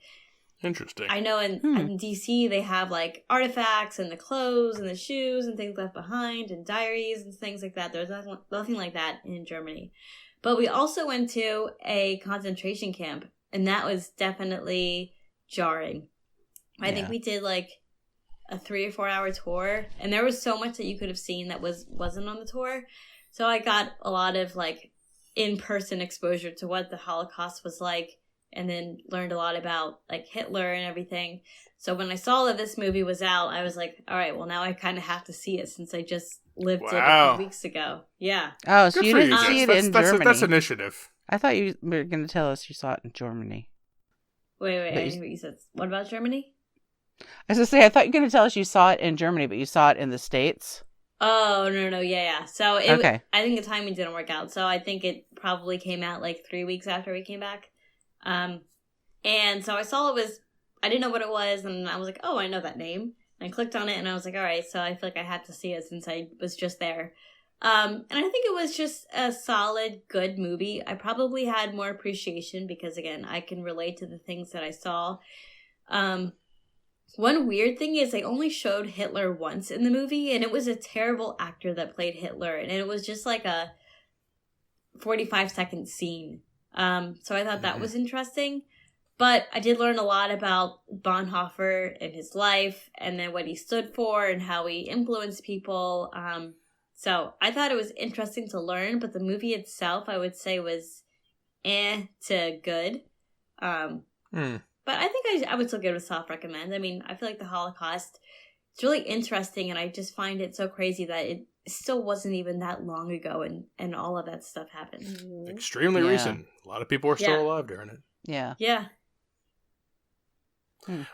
interesting. I know in DC they have, like, artifacts and the clothes and the shoes and things left behind and diaries and things like that. There's nothing like that in Germany. But we also went to a concentration camp, and that was definitely jarring. I think we did, like, a 3 or 4 hour tour, and there was so much that you could have seen that wasn't on the tour. So I got a lot of like in-person exposure to what the Holocaust was like and then learned a lot about like Hitler and everything. So when I saw that this movie was out, I was like, all right, well, now I kind of have to see it since I just lived it a few weeks ago. Yeah. Oh, so you didn't see it in Germany. That's initiative. I thought you were going to tell us you saw it in Germany. Wait, I didn't hear what you said. What about Germany? I was going to say, I thought you were going to tell us you saw it in Germany, but you saw it in the States. Oh, no, yeah. So I think the timing didn't work out. So I think it probably came out like 3 weeks after we came back. And so I saw I didn't know what it was, and I was like, oh, I know that name. And I clicked on it, and I was like, all right, so I feel like I had to see it since I was just there. And I think it was just a solid, good movie. I probably had more appreciation because, again, I can relate to the things that I saw. One weird thing is they only showed Hitler once in the movie, and it was a terrible actor that played Hitler, and it was just like a 45-second scene. So I thought that was interesting. But I did learn a lot about Bonhoeffer and his life, and then what he stood for and how he influenced people. So I thought it was interesting to learn, but the movie itself, I would say, was to good. But I think I would still give it a soft recommend. I mean, I feel like the Holocaust, it's really interesting, and I just find it so crazy that it still wasn't even that long ago, and all of that stuff happened. Extremely recent. A lot of people are still alive during it. Yeah. Yeah.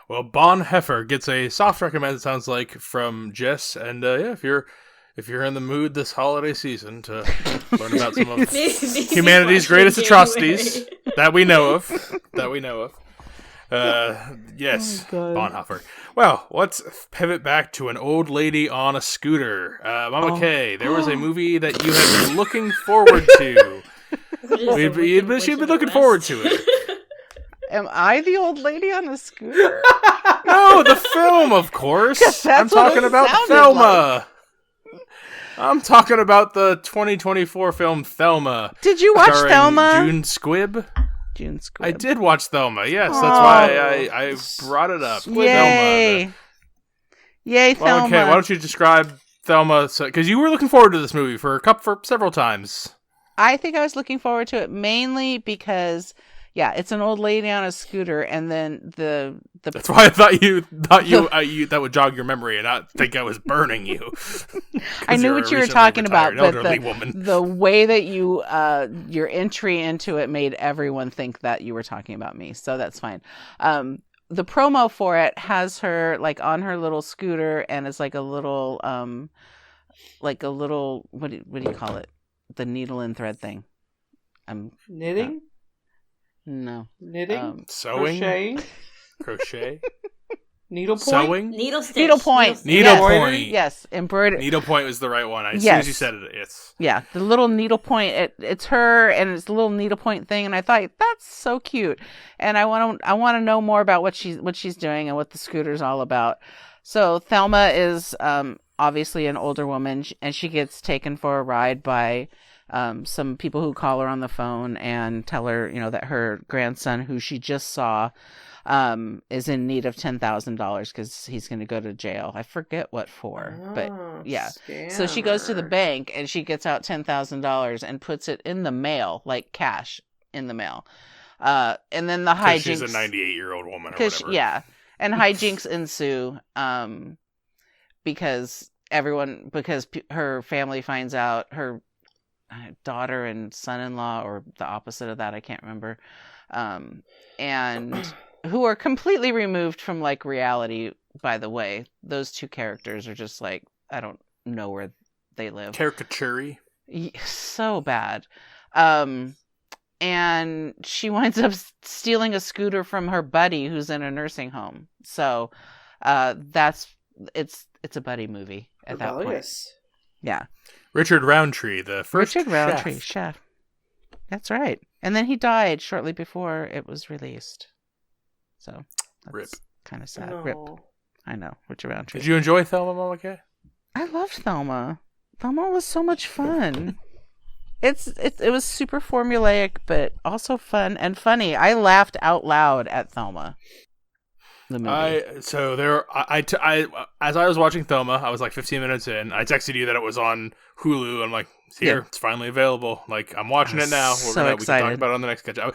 Well, Bonhoeffer gets a soft recommend, it sounds like, from Jess. And if you're in the mood this holiday season to learn about some of humanity's greatest atrocities that we know of, yes, Bonhoeffer. Well, let's pivot back to an old lady on a scooter. Mama Kay, there was a movie that you had been looking forward to. She'd been looking forward to it. Am I the old lady on the scooter? No, the film, of course. I'm talking about Thelma. Like. I'm talking about the 2024 film Thelma. Did you watch Thelma? June Squibb. June Squibb. I did watch Thelma. Yes, that's why I brought it up. Yay! Thelma. Yay, Thelma. Okay, why don't you describe Thelma? Because you were looking forward to this movie for several times. I think I was looking forward to it mainly because. Yeah, it's an old lady on a scooter, and then the. That's why I thought you that would jog your memory and not think I was burning you. I knew what you were talking about, but the way that you your entry into it made everyone think that you were talking about me, so that's fine. The promo for it has her like on her little scooter, and it's like a little what do you call it? The needle and thread thing. Knitting. No. Knitting? Sewing? Crochet? Needlepoint? Sewing? Needlepoint. Needlepoint. Yes, embroidery. Needlepoint was the right one. As soon as you said it, it's... Yeah, the little needlepoint. It's her, and it's a little needlepoint thing, and I thought, that's so cute. And I want to know more about what she's doing and what the scooter's all about. So Thelma is obviously an older woman, and she gets taken for a ride by... some people who call her on the phone and tell her, that her grandson, who she just saw, is in need of $10,000 because he's going to go to jail. I forget what for, but yeah. Scammer. So she goes to the bank and she gets out $10,000 and puts it in the mail, like cash in the mail. And then the hijinks. She's a 98-year-old woman or whatever. Yeah, and hijinks ensue because her family finds out her daughter and son-in-law, or the opposite of that, I can't remember, and who are completely removed from like reality, by the way. Those two characters are just like, I don't know where they live. Caricature-y. So bad. And she winds up stealing a scooter from her buddy who's in a nursing home. So it's a buddy movie at that point. Yeah. Richard Roundtree, the first chef. That's right. And then he died shortly before it was released. So that's kind of sad. No. Rip. I know. Richard Roundtree. Did you enjoy Thelma, Mama Kay? I loved Thelma. Thelma was so much fun. It was super formulaic, but also fun and funny. I laughed out loud at Thelma. the movie. As I was watching Thelma, I was like 15 minutes in. I texted you that it was on Hulu. I'm like, it's here. Yeah. It's finally available. Like, I'm watching it now. We can talk about it on the next catch up.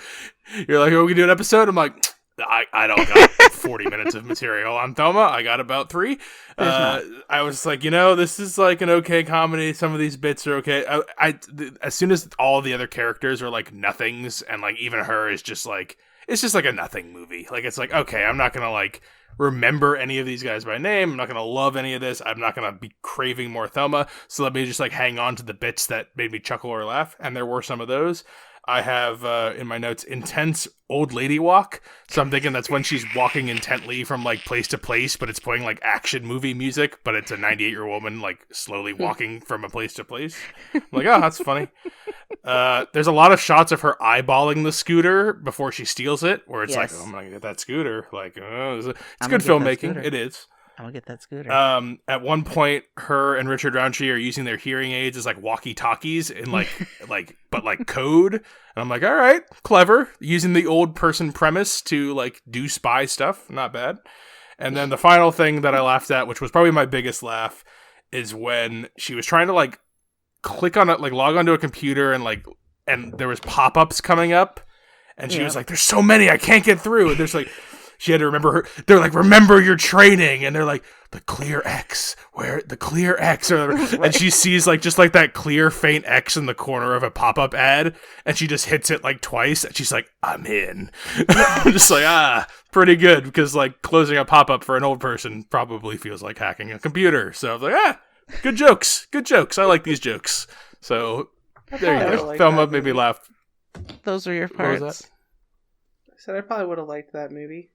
You're like, oh, we can do an episode? I'm like, I don't got 40 minutes of material on Thelma. I got about 3. I was like, this is like an okay comedy. Some of these bits are okay. As soon as all the other characters are like nothings, and like even her is just like, it's just like a nothing movie. Like, it's like, okay, I'm not going to like remember any of these guys by name. I'm not going to love any of this. I'm not going to be craving more Thelma. So let me just like hang on to the bits that made me chuckle or laugh. And there were some of those. I have in my notes intense old lady walk. So I'm thinking that's when she's walking intently from like place to place, but it's playing like action movie music, but it's a 98-year-old woman like slowly walking from a place to place. I'm like, oh, that's funny. There's a lot of shots of her eyeballing the scooter before she steals it, where it's like, oh, I'm not gonna get that scooter. Like, it's good filmmaking. It is. I'm gonna get that scooter. At one point, her and Richard Roundtree are using their hearing aids as like walkie-talkies in like code. And I'm like, all right, clever, using the old person premise to like do spy stuff. Not bad. And then the final thing that I laughed at, which was probably my biggest laugh, is when she was trying to like click on it, like log onto a computer, and there was pop-ups coming up, and she was like, "There's so many, I can't get through." And there's like. She had to remember they're like, remember your training. And they're like, the clear X, or and she sees like, just like that clear faint X in the corner of a pop-up ad. And she just hits it like twice. And she's like, I'm in. I'm just like, pretty good. Because like closing a pop-up for an old person probably feels like hacking a computer. So I was like, good jokes. Good jokes. I like these jokes. So there you go. Like Thelma made me laugh. Those are your parts. What was that? I said I probably would have liked that movie.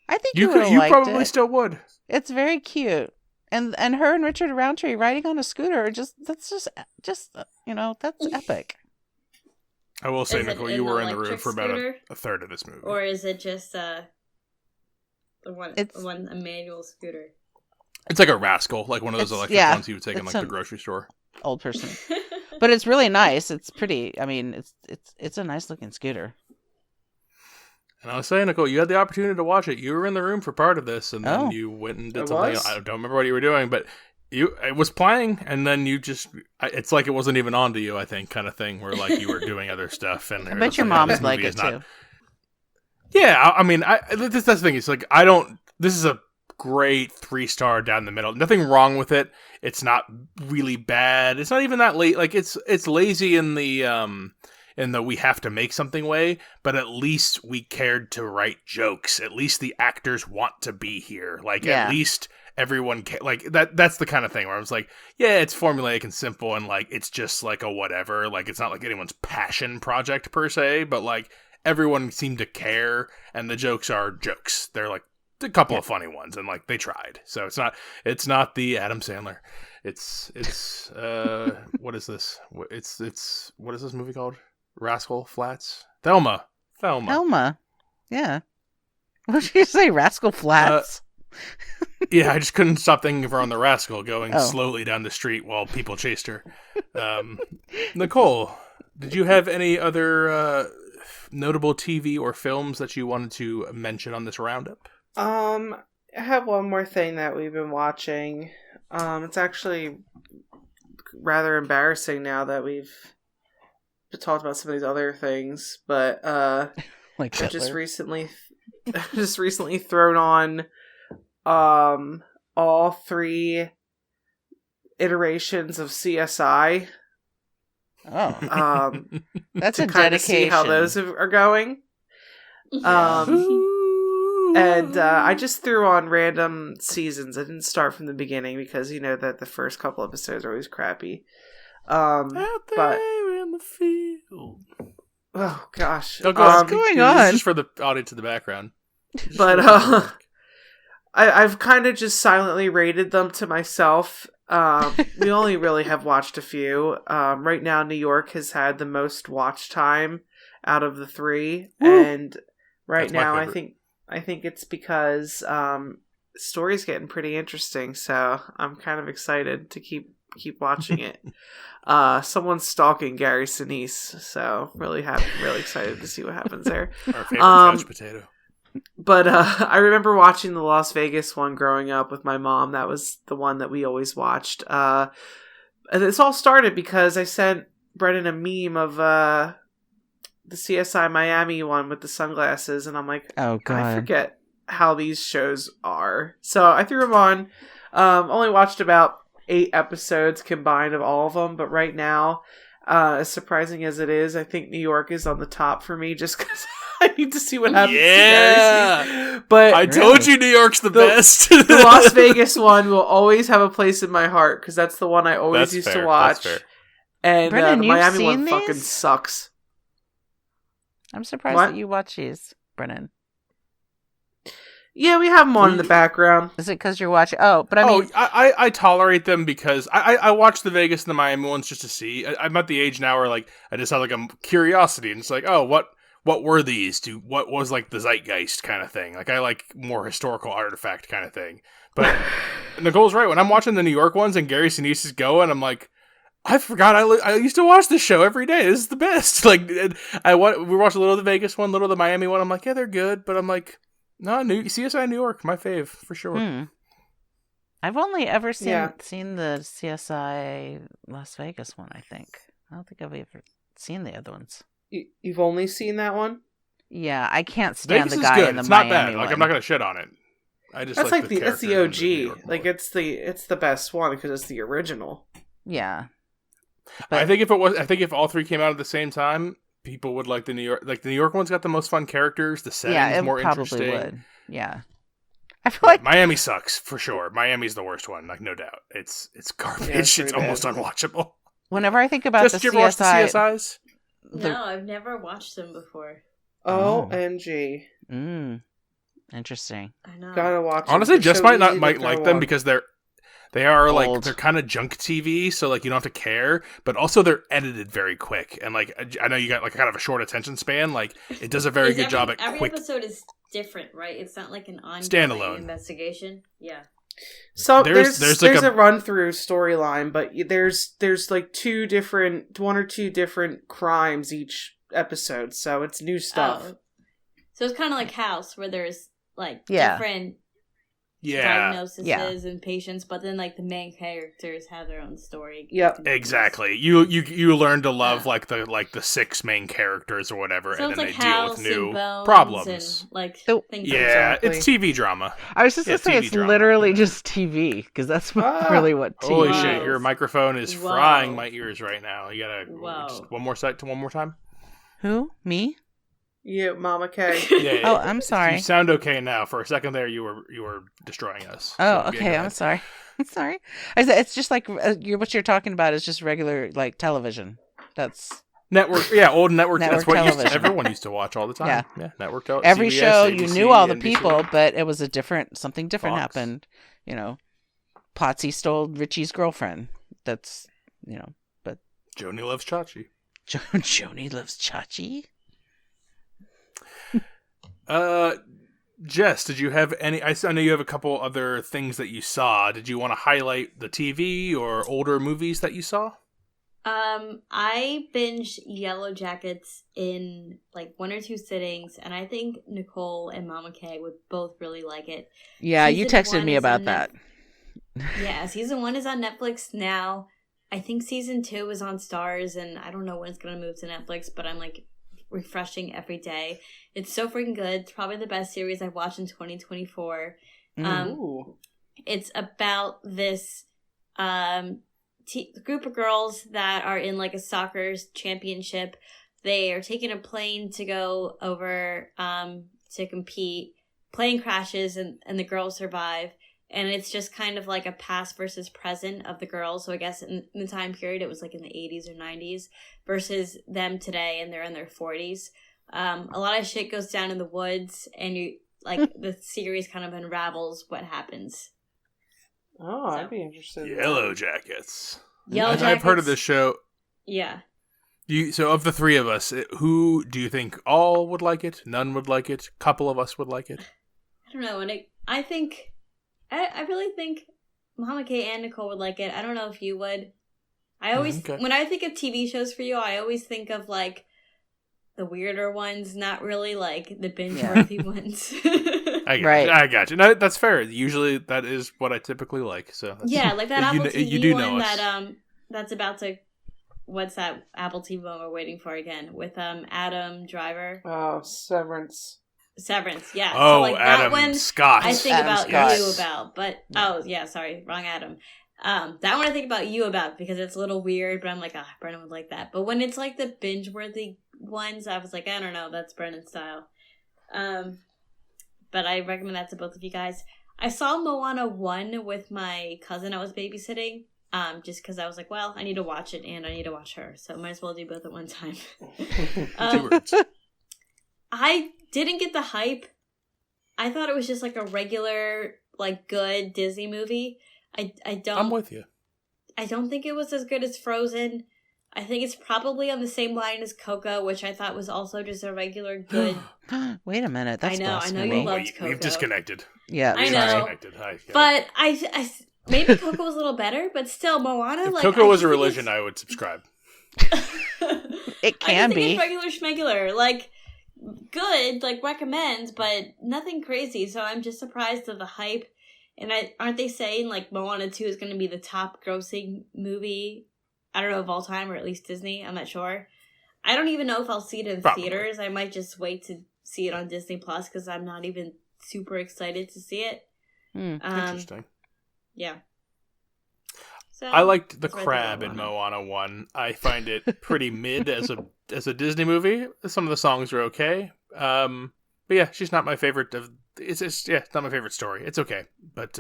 I think you probably it. Still would. It's very cute, and her and Richard Roundtree riding on a scooter. That's epic. I will say, Nicole, you were in the room for about a third of this movie. Or is it just a manual scooter? It's like a Rascal, like one of those electric ones you would take in like the grocery store. Old person, but it's really nice. It's pretty. I mean, it's a nice looking scooter. And I was saying, Nicole, you had the opportunity to watch it. You were in the room for part of this, and then you went and did something. I don't remember what you were doing, but it was playing, and then you just, it's like it wasn't even on to you, I think, kind of thing, where like you were doing other stuff. And I bet your mom's like it too. Yeah, I mean, that's the thing. It's like, this is a great 3-star down the middle. Nothing wrong with it. It's not really bad. It's not even that late. Like, it's lazy in the we have to make something way, but at least we cared to write jokes. At least the actors want to be here. Like, at least everyone like that's the kind of thing where I was like, yeah, it's formulaic and simple, and like it's just like a whatever. Like, it's not like anyone's passion project per se, but like everyone seemed to care, and the jokes are jokes. They're like a couple of funny ones, and like they tried. So it's not the Adam Sandler. It's what is this? It's what is this movie called? Rascal Flatts? Thelma. Yeah. What did you say? Rascal Flatts? Yeah, I just couldn't stop thinking of her on the Rascal going slowly down the street while people chased her. Nicole, did you have any other notable TV or films that you wanted to mention on this roundup? I have one more thing that we've been watching. It's actually rather embarrassing now that we've talked about some of these other things, but like I've just recently thrown on all 3 iterations of CSI. Oh, that's a kind dedication. Of see how those are going. And I just threw on random seasons. I didn't start from the beginning because you know that the first couple episodes are always crappy. Out there in the field. Oh gosh, what's going on? This is just for the audience in the background. But I've kind of just silently rated them to myself. We only really have watched a few. Right now, New York has had the most watch time out of the 3, and right now I think it's because the story's getting pretty interesting. So I'm kind of excited to keep watching it. Someone's stalking Gary Sinise, so really excited to see what happens there. Our favorite couch potato. But I remember watching the Las Vegas one growing up with my mom. That was the one that we always watched. And this all started because I sent Brennan a meme of the CSI Miami one with the sunglasses, and I'm like, oh god, I forget how these shows are. So I threw them on. Only watched about 8 episodes combined of all of them, but right now, as surprising as it is, I think New York is on the top for me just because I need to see what happens. Yeah, but I told you New York's the best. The Las Vegas one will always have a place in my heart because that's the one I always used to watch. And Brennan, the Miami seen one these? fucking sucks. I'm surprised that you watch these, Brennan. Yeah, we have them on in the background. Is it because you're watching? Oh, but I mean, I tolerate them because I watch the Vegas and the Miami ones just to see. I'm at the age now where like I just have like a curiosity, and it's like, oh, what were these? What was like the zeitgeist kind of thing? Like I like more historical artifact kind of thing. But Nicole's right. When I'm watching the New York ones and Gary Sinise is going, I'm like, I forgot I used to watch this show every day. This is the best. Like we watched a little of the Vegas one, little of the Miami one. I'm like, yeah, they're good, but I'm like, no, CSI New York, my fave for sure. I've only ever seen the CSI Las Vegas one. I think I don't think I've ever seen the other ones. You've only seen that one? Yeah, I can't stand Vegas the guy is good. in the it's Miami not bad. one. Like I'm not gonna shit on it. I just that's that's the OG. Like it's the best one because it's the original. Yeah. But I think if all 3 came out at the same time, people would like the New York. Like the New York one's got the most fun characters. The setting's more interesting. Would. Yeah. I feel like Miami sucks for sure. Miami's the worst one, like no doubt. It's garbage. Yeah, it's almost unwatchable. Whenever I think about Just did you ever watch the CSIs? No, I've never watched them before. OMG. Interesting. I know. Gotta watch. Honestly, Jess might like them because they are old. Like they're kind of junk TV, so like you don't have to care, but also they're edited very quick, and like I know you got like kind of a short attention span. Like it does a very good job at every quick. episode is different, right? It's not like an ongoing standalone investigation. Yeah. So there's a run through storyline, but there's like one or two different crimes each episode, so it's new stuff. Oh. So it's kind of like House, where there's like different diagnoses and patients, but then like the main characters have their own story. Yep, exactly. You learn to love like the 6 main characters or whatever, so and then like they deal with House new and problems. And, like things it's TV drama. I was just gonna say it's drama. Literally just TV because that's really what TV. Holy shit! Your microphone is frying my ears right now. You gotta just one more time. Who? Me? You, Mama K. Yeah. Oh, I'm sorry. You sound okay now. For a second there, you were destroying us. Oh, so, okay. I'm sorry. I'm sorry. I said it's just like what you're talking about is just regular like television. That's network. Yeah, old network. That's what everyone used to watch all the time. Yeah, network television. Every CBS, show ABC, you knew all the NBC. people, but it was something different Fox. happened. You know, Potsy stole Richie's girlfriend. That's but Joni loves Chachi. Joni loves Chachi. Jess, did you have any? I know you have a couple other things that you saw. Did you want to highlight the TV or older movies that you saw? I binged Yellow Jackets in like 1 or 2 sittings, and I think Nicole and Mama K would both really like it. Yeah, you texted me about that. Yeah, season 1 is on Netflix now. I think season 2 is on Stars, and I don't know when it's gonna move to Netflix, but I'm like refreshing every day. It's so freaking good. It's probably the best series I've watched in 2024. It's about this group of girls that are in like a soccer championship. They are taking a plane to go over to compete. Plane crashes and the girls survive. And it's just kind of like a past versus present of the girls. So I guess in the time period, it was like in the 80s or 90s versus them today, and they're in their 40s. A lot of shit goes down in the woods, and the series kind of unravels what happens. Oh, I'd be interested. Yellow Jackets. Yellow Jackets. I've heard of this show. Yeah. So of the 3 of us, who do you think all would like it? None would like it? Couple of us would like it? I don't know. And I really think Mama K and Nicole would like it. I don't know if you would. I always, when I think of TV shows for you, I always think of like the weirder ones, not really like the binge-worthy ones. I got you. No, that's fair. Usually that is what I typically like. So yeah, like that Apple TV one that's about to. What's that Apple TV one we're waiting for again with Adam Driver? Oh, Severance. Severance, yeah. Oh, so, like, Adam that one Scott. I think Adam about Scott. you about, but sorry, wrong Adam. That one I think about you about because it's a little weird, but I'm like, Brennan would like that. But when it's like the binge-worthy ones, I was like, I don't know, that's Brennan's style. But I recommend that to both of you guys. I saw Moana 1 with my cousin I was babysitting, just because I was like, well, I need to watch it and I need to watch her, so might as well do both at one time. Two words. I didn't get the hype. I thought it was just like a regular, like, good Disney movie. I'm with you. I don't think it was as good as Frozen. I think it's probably on the same line as Coco, which I thought was also just a regular good. Wait a minute, that's I know blasphemy. you loved Coco. We've disconnected. Yeah, I know. But I maybe Coco was a little better, but still, Moana. If like Coco was a religion, I would subscribe. It can be it's regular schmegular, like good, like recommend, but nothing crazy. So I'm just surprised of the hype. And aren't they saying like Moana 2 is going to be the top grossing movie? I don't know of all time, or at least Disney. I'm not sure. I don't even know if I'll see it in theaters. I might just wait to see it on Disney Plus because I'm not even super excited to see it. Interesting. Yeah. So I liked the crab in Moana 1. I find it pretty mid as a Disney movie. Some of the songs are okay. But yeah, she's not my favorite of. It's not my favorite story. It's okay. But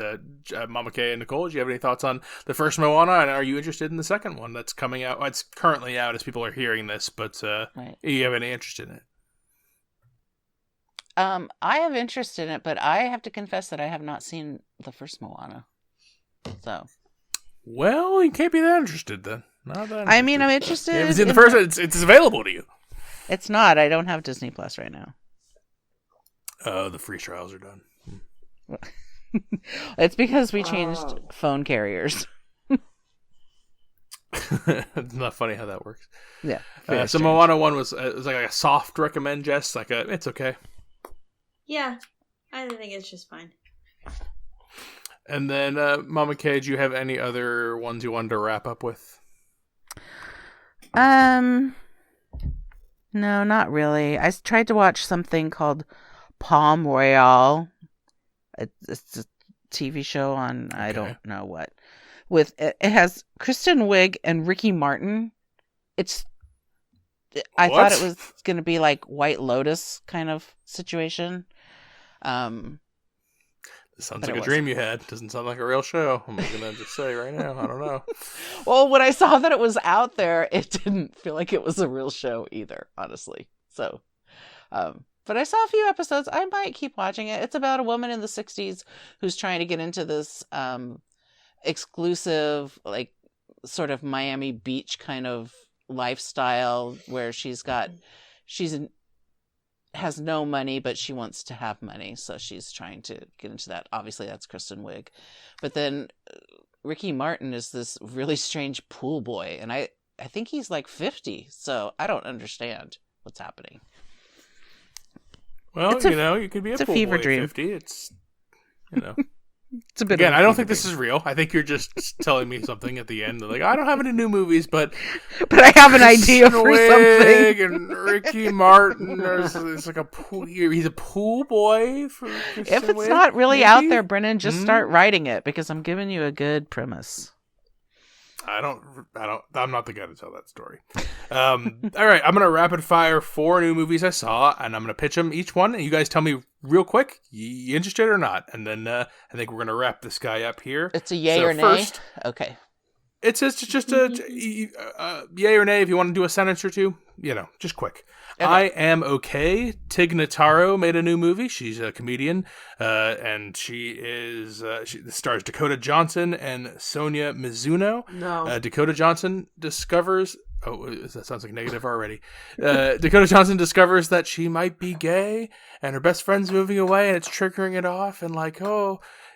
Mama Kay and Nicole, do you have any thoughts on the first Moana? And are you interested in the second one that's coming out? Well, it's currently out as people are hearing this, but right. Do you have any interest in it? I have interest in it, but I have to confess that I have not seen the first Moana. So, well, you can't be that interested then. Not that interested. I mean, I'm interested. You haven't seen the first one. It's available to you. It's not. I don't have Disney Plus right now. The free trials are done. It's because we changed phone carriers. It's not funny how that works. Yeah. So Moana 1 was like a soft recommend, Jess. Like it's okay. Yeah, I think it's just fine. And then, Mama Kay, do you have any other ones you wanted to wrap up with? No, not really. I tried to watch something called Palm Royale. It's a TV show on I don't know what. It has Kristen Wiig and Ricky Martin. I thought it was going to be like White Lotus kind of situation. This sounds like a dream you had. Doesn't sound like a real show. I'm going to just say right now. I don't know. Well, when I saw that it was out there, it didn't feel like it was a real show either, honestly. So, but I saw a few episodes. I might keep watching it. It's about a woman in the 60s who's trying to get into this exclusive, like, sort of Miami Beach kind of lifestyle where has no money, but she wants to have money, so she's trying to get into that. Obviously, that's Kristen Wiig. But then Ricky Martin is this really strange pool boy, and I think he's like 50, so I don't understand what's happening. Well, you could be a pool fever boy dream. At 50. It's, It's a bit Again, I don't think this is real. I think you're just telling me something at the end. Like, I don't have any new movies, but I have an idea for something. And Ricky Martin, it's like a pool. He's a pool boy. If it's not really out there, Brennan, just start writing it because I'm giving you a good premise. I'm not the guy to tell that story. All right, I'm gonna rapid fire 4 new movies I saw, and I'm gonna pitch them each one, and you guys tell me real quick, you interested or not, and then I think we're gonna wrap this guy up here. It's a yay or nay. First, okay. It's just a yay or nay. If you want to do a sentence or two, just quick. Okay. I Am Okay. Tig Notaro made a new movie. She's a comedian, and she stars Dakota Johnson and Sonia Mizuno. No. Dakota Johnson discovers... Oh, that sounds like negative already. Dakota Johnson discovers that she might be gay, and her best friend's moving away, and it's triggering it off, and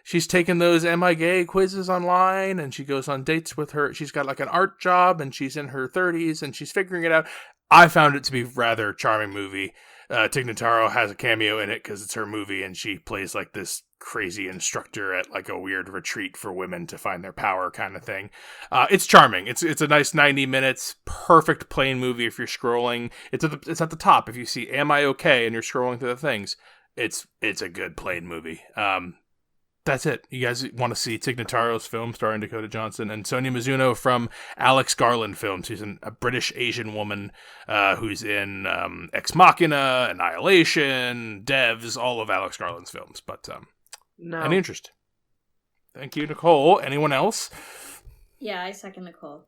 she's taken those Am I Gay quizzes online, and she goes on dates with her. She's got like an art job, and she's in her 30s, and she's figuring it out. I found it to be a rather charming movie. Tig Notaro has a cameo in it because it's her movie, and she plays like this crazy instructor at like a weird retreat for women to find their power kind of thing. It's charming. It's a nice 90 minutes, perfect plane movie if you're scrolling. It's at the top. If you see "Am I Okay?" and you're scrolling through the things, it's a good plane movie. That's it. You guys want to see Tig Notaro's film starring Dakota Johnson and Sonia Mizuno from Alex Garland films. She's a British Asian woman who's in Ex Machina, Annihilation, Devs, all of Alex Garland's films. But no. Any interest? Thank you, Nicole. Anyone else? Yeah, I second Nicole.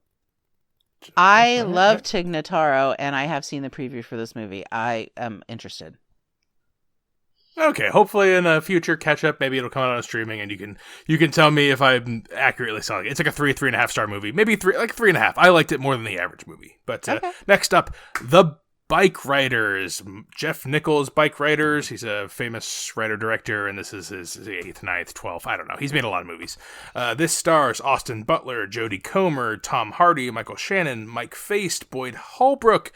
I love Tig Notaro, and I have seen the preview for this movie. I am interested. Okay, hopefully in a future catch up, maybe it'll come out on streaming, and you can tell me if I'm accurately selling it. It's like a 3.5 star movie, maybe 3.5. I liked it more than the average movie. But next up, The Bikeriders. Jeff Nichols' Bikeriders. He's a famous writer-director, and this is his 8th, 9th, 12th. I don't know. He's made a lot of movies. This stars Austin Butler, Jodie Comer, Tom Hardy, Michael Shannon, Mike Faist, Boyd Holbrook,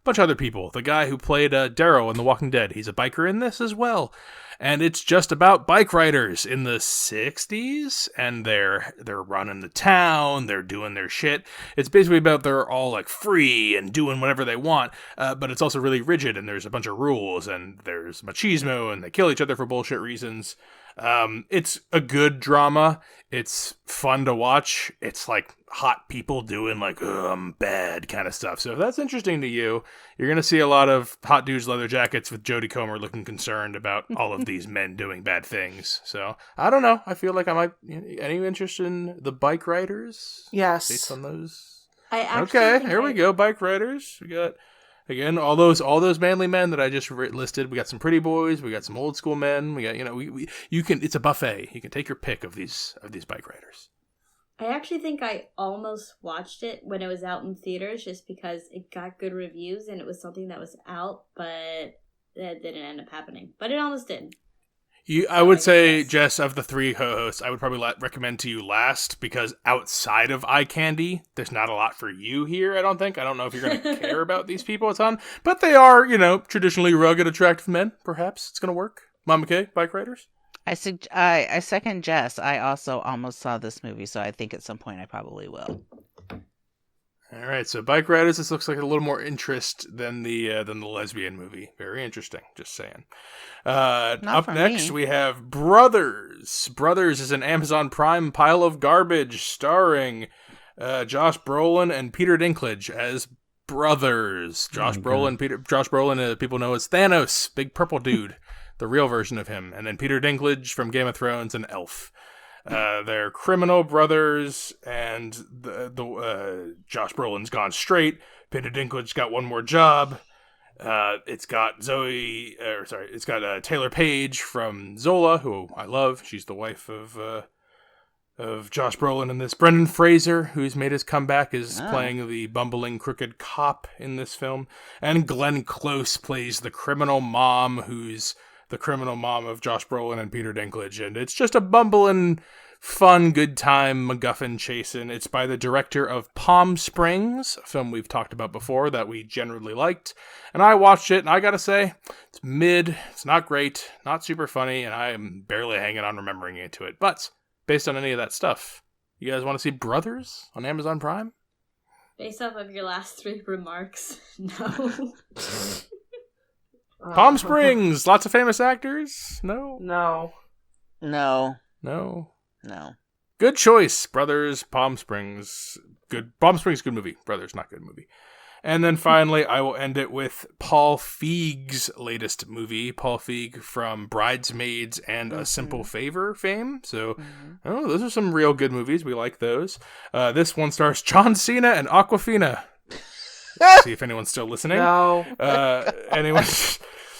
bunch of other people. The guy who played Daryl in The Walking Dead. He's a biker in this as well. And it's just about bike riders in the 60s, and they're running the town, they're doing their shit. It's basically about they're all like free and doing whatever they want, but it's also really rigid, and there's a bunch of rules, and there's machismo, and they kill each other for bullshit reasons. It's a good drama. It's fun to watch. It's like hot people doing like, I'm bad kind of stuff. So if that's interesting to you, you're going to see a lot of hot dudes, leather jackets with Jodie Comer looking concerned about all of these men doing bad things. So I don't know. I feel like I might, any interest in The Bikeriders? Yes. Based on those. Okay, here we go. Bikeriders. We got, again, all those manly men that I just listed. We got some pretty boys. We got some old school men. We got, you can. It's a buffet. You can take your pick of these bike riders. I actually think I almost watched it when it was out in theaters, just because it got good reviews and it was something that was out, but that didn't end up happening. But it almost did. I would say, Jess, of the three co-hosts, I would probably recommend to you last, because outside of eye candy, there's not a lot for you here, I don't think. I don't know if you're going to care about these people a ton, but they are, traditionally rugged, attractive men. Perhaps it's going to work. Mama K, Bikeriders? I second Jess. I also almost saw this movie, so I think at some point I probably will. All right, so Bikeriders, this looks like a little more interest than the lesbian movie. Very interesting, just saying. Up next, we have Brothers. Brothers is an Amazon Prime pile of garbage starring Josh Brolin and Peter Dinklage as brothers. Josh Brolin, people know as Thanos, big purple dude, the real version of him. And then Peter Dinklage from Game of Thrones and Elf. They're criminal brothers, and the Josh Brolin's gone straight. Peter Dinklage got one more job. It's got Taylor Page from Zola, who I love. She's the wife of Josh Brolin in this. Brendan Fraser, who's made his comeback, is playing the bumbling, crooked cop in this film. And Glenn Close plays the criminal mom, who's the criminal mom of Josh Brolin and Peter Dinklage. And it's just a bumbling, fun, good time MacGuffin chasing. It's by the director of Palm Springs, a film we've talked about before that we generally liked. And I watched it, and I gotta say, it's mid, it's not great, not super funny, and I am barely hanging on remembering it to it. But based on any of that stuff, you guys want to see Brothers on Amazon Prime? Based off of your last three remarks, no. Palm Springs, lots of famous actors. No. Good choice, Brothers. Palm Springs, good. Palm Springs, good movie. Brothers, not good movie. And then finally, I will end it with Paul Feig's latest movie. Paul Feig from Bridesmaids and A Simple Favor fame. So, those are some real good movies. We like those. This one stars John Cena and Awkwafina. See if anyone's still listening. No. Anyone?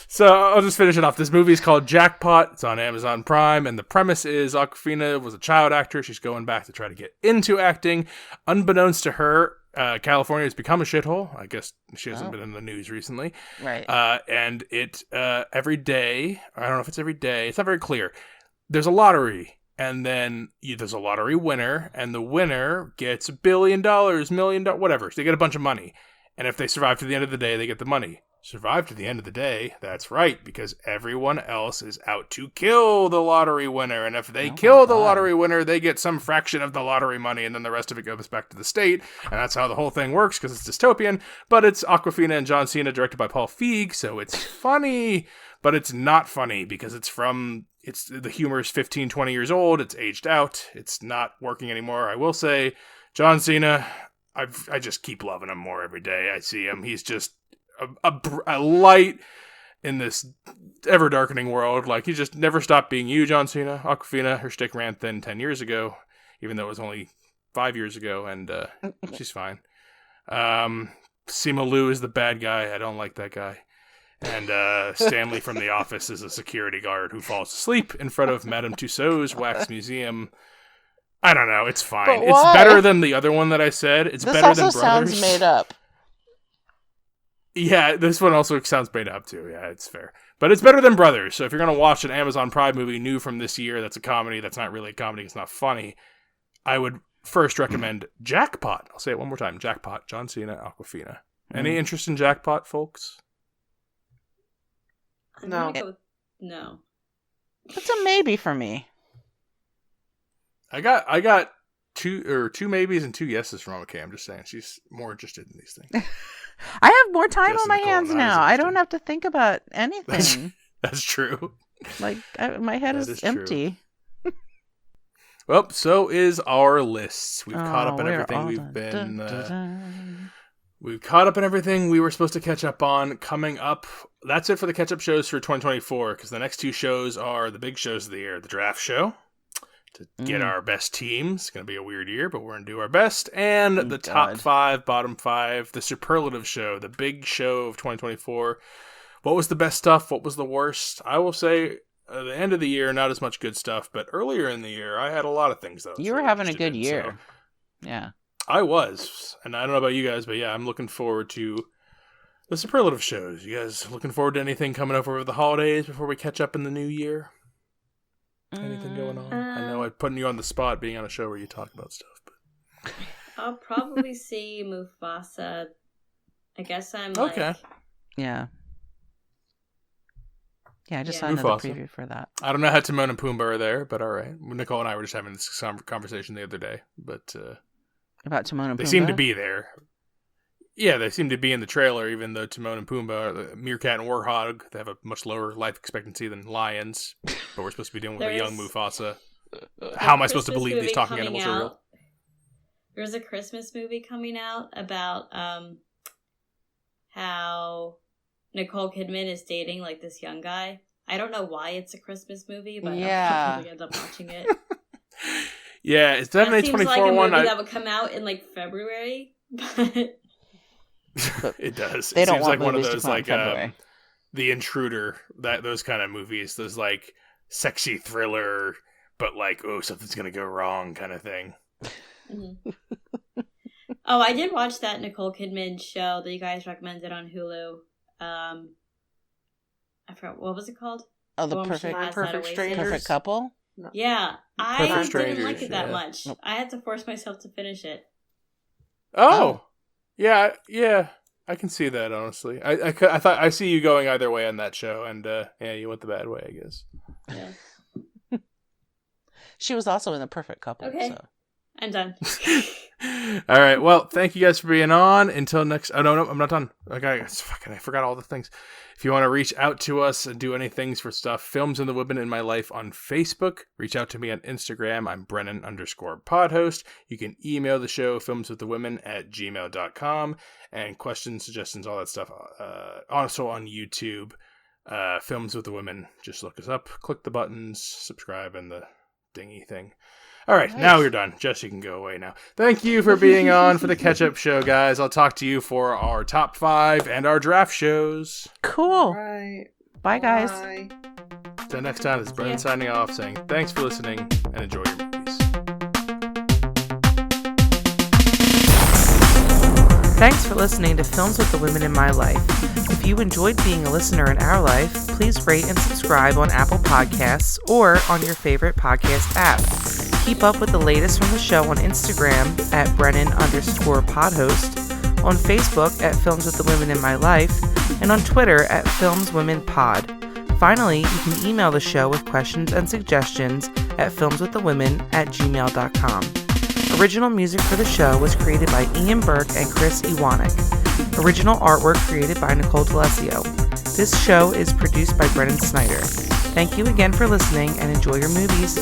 So I'll just finish it off. This movie is called Jackpot. It's on Amazon Prime, and the premise is Awkwafina was a child actor. She's going back to try to get into acting. Unbeknownst to her, California has become a shithole. I guess she hasn't been in the news recently. Right. And it every day, I don't know if it's every day, it's not very clear. There's a lottery, and then there's a lottery winner, and the winner gets $1 billion, $1 million, whatever. So they get a bunch of money. And if they survive to the end of the day, they get the money. Survive to the end of the day, that's right, because everyone else is out to kill the lottery winner. And if they kill the lottery winner, they get some fraction of the lottery money, and then the rest of it goes back to the state. And that's how the whole thing works, because it's dystopian. But it's Awkwafina and John Cena, directed by Paul Feig, so it's funny. But it's not funny, because the humor is 15, 20 years old. It's aged out. It's not working anymore. I will say, John Cena, I just keep loving him more every day I see him. He's just a light in this ever-darkening world. Like, he just never stopped being you, John Cena. Awkwafina, her shtick ran thin 10 years ago, even though it was only 5 years ago, and she's fine. Simu Liu is the bad guy. I don't like that guy. And Stanley from The Office is a security guard who falls asleep in front of Madame Tussauds Wax Museum. I don't know. It's fine. It's better than the other one that I said. It's better than Brothers. This also sounds made up. Yeah, this one also sounds made up too. Yeah, it's fair. But it's better than Brothers. So if you're going to watch an Amazon Prime movie new from this year that's a comedy, that's not really a comedy, it's not funny, I would first recommend Jackpot. I'll say it one more time. Jackpot. John Cena, Awkwafina. Any interest in Jackpot, folks? No. No. It's a maybe for me. I got two maybes and 2 yeses from Mama K. I'm just saying she's more interested in these things. I have more time on my Nicole, hands now. I don't have to think about anything. That's true. Like, my head is empty. Well, so is our lists. We've caught up on everything we've caught up on everything we were supposed to catch up on. Coming up, that's it for the catch-up shows for 2024, because the next 2 shows are the big shows of the year. The draft show, to get our best teams. It's going to be a weird year, but we're going to do our best. And the top 5, bottom 5, the superlative show, the big show of 2024. What was the best stuff? What was the worst? I will say, at the end of the year, not as much good stuff, but earlier in the year, I had a lot of things that you were having a good year. So yeah. I was. And I don't know about you guys, but yeah, I'm looking forward to the superlative shows. You guys looking forward to anything coming up over the holidays before we catch up in the new year? Anything going on? I know I'm putting you on the spot being on a show where you talk about stuff. But I'll probably see Mufasa. I guess I'm okay. Yeah. Yeah, I just saw another preview for that. I don't know how Timon and Pumbaa are there, but all right. Nicole and I were just having this conversation the other day. But about Timon and Pumbaa? They seem to be there. Yeah, they seem to be in the trailer, even though Timon and Pumbaa, Meerkat and Warhog, they have a much lower life expectancy than lions. But we're supposed to be dealing with a young Mufasa. How am I supposed to believe these talking animals are real? There's a Christmas movie coming out about how Nicole Kidman is dating like this young guy. I don't know why it's a Christmas movie, but I'll probably end up watching it. Yeah, it's definitely a 24 like a one. Movie that would come out in like February, but it does. They it don't seems want like one of movies those to come like The Intruder, those kind of movies, those like sexy thriller, but like something's gonna go wrong kind of thing. Mm-hmm. Oh, I did watch that Nicole Kidman show that you guys recommended on Hulu. I forgot, what was it called? Oh, the Perfect Strangers. Perfect Couple? No. Yeah, I didn't like it that much. Nope. I had to force myself to finish it. Oh. Yeah, I can see that, honestly. I thought I see you going either way on that show, and you went the bad way, I guess. Yeah. She was also in The Perfect Couple. Okay. So. I'm done. All right. Well, thank you guys for being on. Until next... Oh, no, I'm not done. Okay, I forgot all the things. If you want to reach out to us and do any things for stuff, Films and the Women in My Life on Facebook. Reach out to me on Instagram. I'm Brennan_podhost. You can email the show, filmswiththewomen@gmail.com. And questions, suggestions, all that stuff. Also on YouTube, Films with the Women. Just look us up. Click the buttons, subscribe, and the dingy thing. All right, Now we're done. Jess, you can go away now. Thank you for being on for the catch-up show, guys. I'll talk to you for our top 5 and our draft shows. Cool. Right. Bye, guys. Bye. Until next time, this is Brennan signing off, saying thanks for listening and enjoy your movies. Thanks for listening to Films with the Women in My Life. If you enjoyed being a listener in our life, please rate and subscribe on Apple Podcasts or on your favorite podcast app. Keep up with the latest from the show on Instagram at Brennan_podhost on Facebook at Films with the Women in My Life, and on Twitter at FilmsWomenPod. Finally, you can email the show with questions and suggestions at filmswiththewomen@gmail.com. Original music for the show was created by Ian Burke and Chris Iwanek. Original artwork created by Nicole D'Alessio. This show is produced by Brennan Snyder. Thank you again for listening and enjoy your movies.